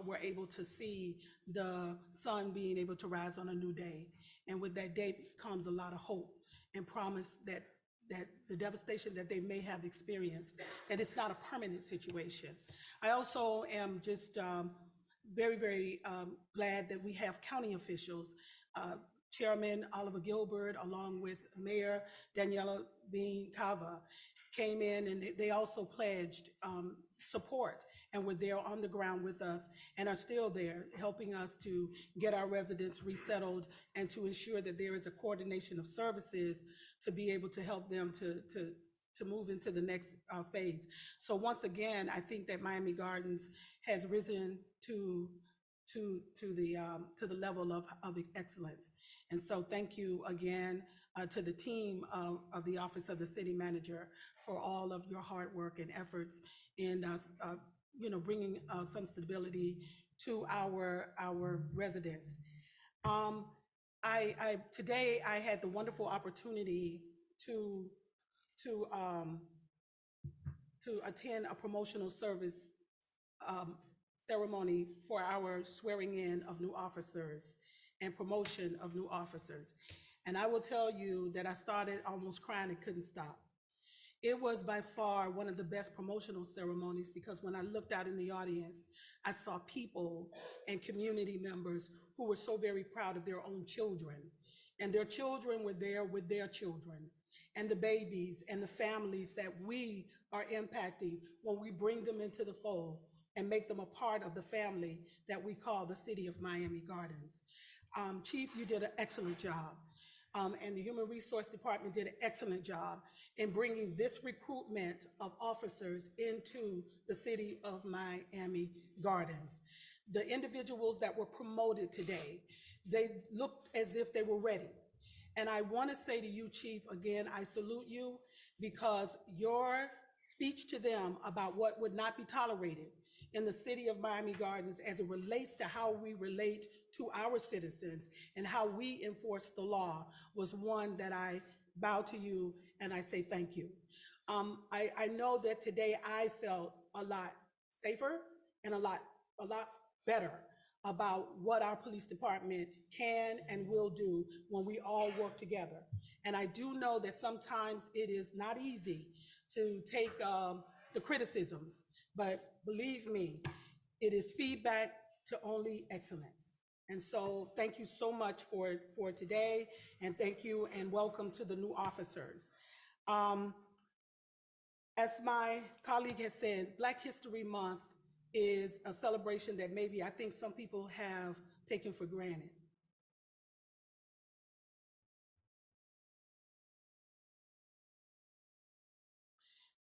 were able to see the sun being able to rise on a new day. And with that day comes a lot of hope and promise that the devastation that they may have experienced, that it's not a permanent situation. I also am just very, very glad that we have county officials, Chairman Oliver Gilbert, along with Mayor Daniela Bean Cava, came in and they also pledged support and were there on the ground with us and are still there helping us to get our residents resettled and to ensure that there is a coordination of services to be able to help them to move into the next phase. So once again, I think that Miami Gardens has risen to the level of excellence. And so thank you again to the team of the Office of the City Manager for all of your hard work and efforts in bringing some stability to our residents. Today I had the wonderful opportunity to attend a promotional service ceremony for our swearing in of new officers and promotion of new officers. And I will tell you that I started almost crying and couldn't stop. It was by far one of the best promotional ceremonies because when I looked out in the audience, I saw people and community members who were so very proud of their own children. And their children were there with their children and the babies and the families that we are impacting when we bring them into the fold and make them a part of the family that we call the City of Miami Gardens. Chief, you did an excellent job. And the Human Resource Department did an excellent job in bringing this recruitment of officers into the City of Miami Gardens. The individuals that were promoted today, they looked as if they were ready. And I want to say to you, Chief, again, I salute you because your speech to them about what would not be tolerated in the City of Miami Gardens as it relates to how we relate to our citizens and how we enforce the law was one that I bow to you and I say thank you. I know that today I felt a lot safer and a lot better about what our police department can and will do when we all work together. And I do know that sometimes it is not easy to take the criticisms, but believe me, it is feedback to only excellence. And so thank you so much for today, and thank you and welcome to the new officers. As my colleague has said, Black History Month is a celebration that maybe I think some people have taken for granted.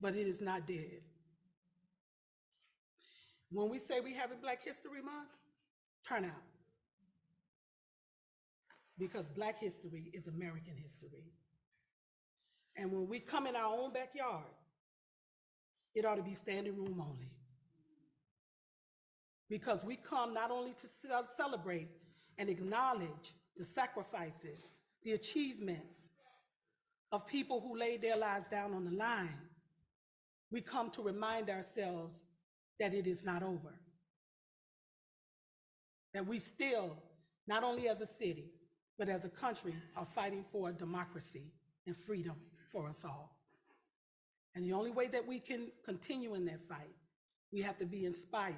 But it is not dead. When we say we have a Black History Month, turn out. Because Black history is American history. And when we come in our own backyard, it ought to be standing room only. Because we come not only to celebrate and acknowledge the sacrifices, the achievements of people who laid their lives down on the line, we come to remind ourselves that it is not over. That we still, not only as a city, but as a country, are fighting for democracy and freedom for us all. And the only way that we can continue in that fight, we have to be inspired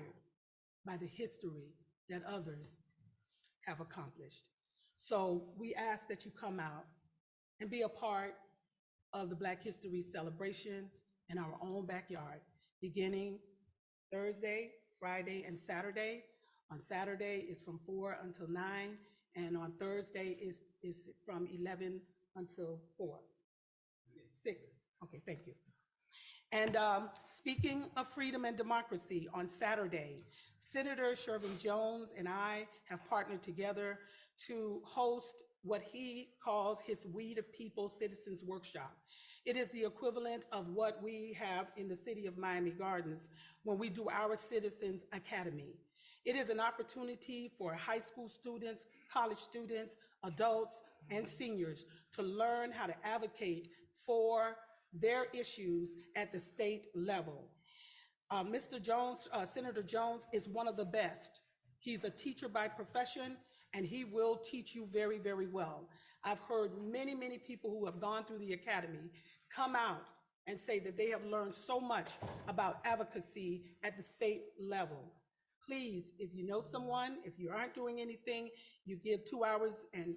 by the history that others have accomplished. So we ask that you come out and be a part of the Black History celebration in our own backyard, beginning Thursday, Friday, and Saturday. On Saturday is from 4 until 9, and on Thursday is from 11 until 4. 6, okay, thank you. And speaking of freedom and democracy, on Saturday, Senator Shervin Jones and I have partnered together to host what he calls his We the People Citizens Workshop. It is the equivalent of what we have in the city of Miami Gardens when we do our Citizens Academy. It is an opportunity for high school students, college students, adults, and seniors to learn how to advocate for their issues at the state level. Mr. Jones, Senator Jones, is one of the best. He's a teacher by profession, and he will teach you very, very well. I've heard many, many people who have gone through the academy come out and say that they have learned so much about advocacy at the state level. Please, if you know someone, if you aren't doing anything, you give 2 hours, and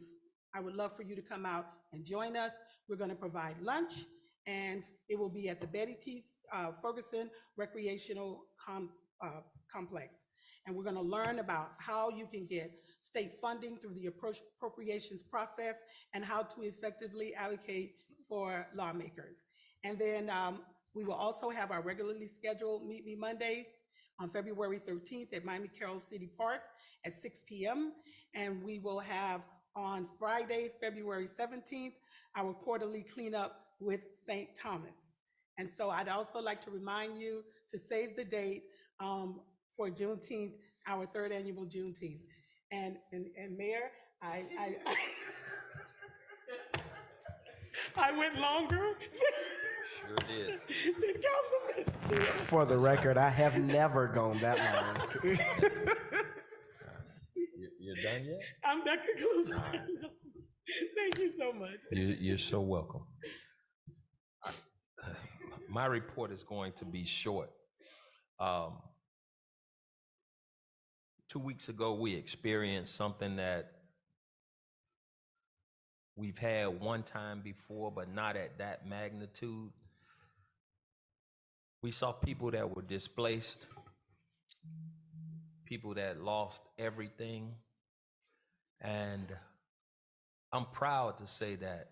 I would love for you to come out and join us. We're going to provide lunch, and it will be at the Betty T. Ferguson Recreational Complex. And we're going to learn about how you can get state funding through the appropriations process and how to effectively advocate for lawmakers. And then we will also have our regularly scheduled Meet Me Monday on February 13th at Miami Carroll City Park at 6 p.m. And we will have on Friday, February 17th, our quarterly cleanup with St. Thomas. And so I'd also like to remind you to save the date for Juneteenth, our 3rd annual Juneteenth. And Mayor, I went longer. Sure did. Than Councilman did. For the record, I have never gone that long. You're done yet? I'm that conclusive. Thank you so much. You're so welcome. My report is going to be short. 2 weeks ago, we experienced something that we've had one time before, but not at that magnitude. We saw people that were displaced, people that lost everything. And I'm proud to say that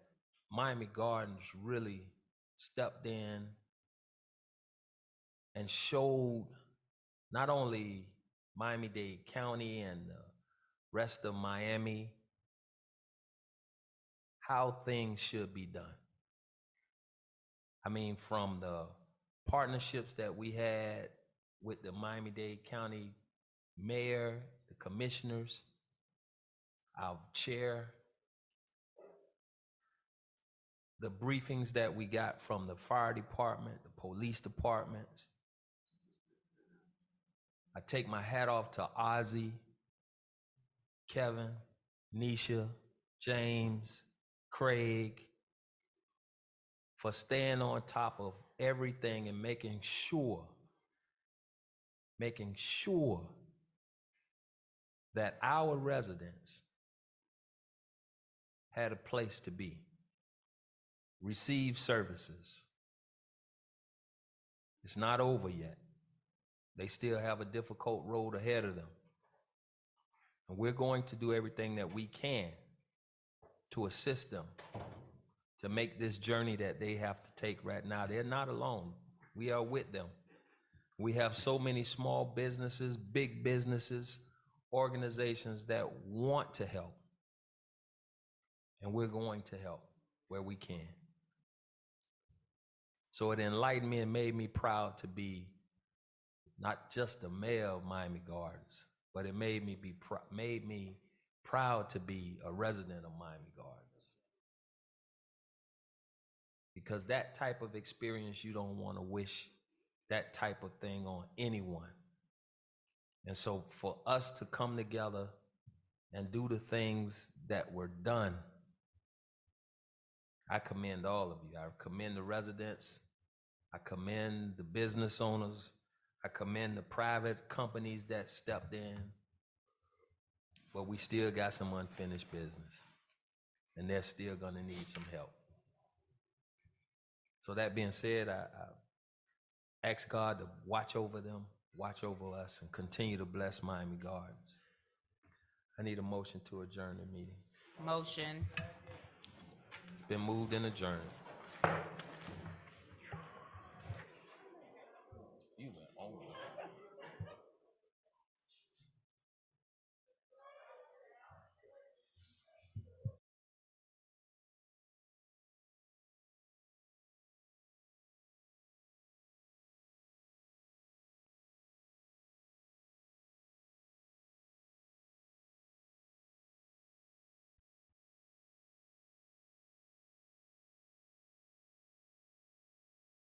Miami Gardens really stepped in and showed not only Miami-Dade County and the rest of Miami how things should be done. I mean, from the partnerships that we had with the Miami-Dade County mayor, the commissioners, our chair, the briefings that we got from the fire department, the police departments. I take my hat off to Ozzy, Kevin, Nisha, James, Craig, for staying on top of everything and making sure that our residents had a place to be, receive services. It's not over yet. They still have a difficult road ahead of them. And we're going to do everything that we can to assist them to make this journey that they have to take right now. They're not alone. We are with them. We have so many small businesses, big businesses, organizations that want to help. And we're going to help where we can. So it enlightened me and made me proud to be not just the mayor of Miami Gardens, but it made me proud to be a resident of Miami Gardens. Because that type of experience you don't want to wish that type of thing on anyone. And so for us to come together and do the things that were done, I commend all of you. I commend the residents. I commend the business owners. I commend the private companies that stepped in. But we still got some unfinished business, and they're still gonna need some help. So that being said, I ask God to watch over them, watch over us, and continue to bless Miami Gardens. I need a motion to adjourn the meeting. Motion. It's been moved and adjourned.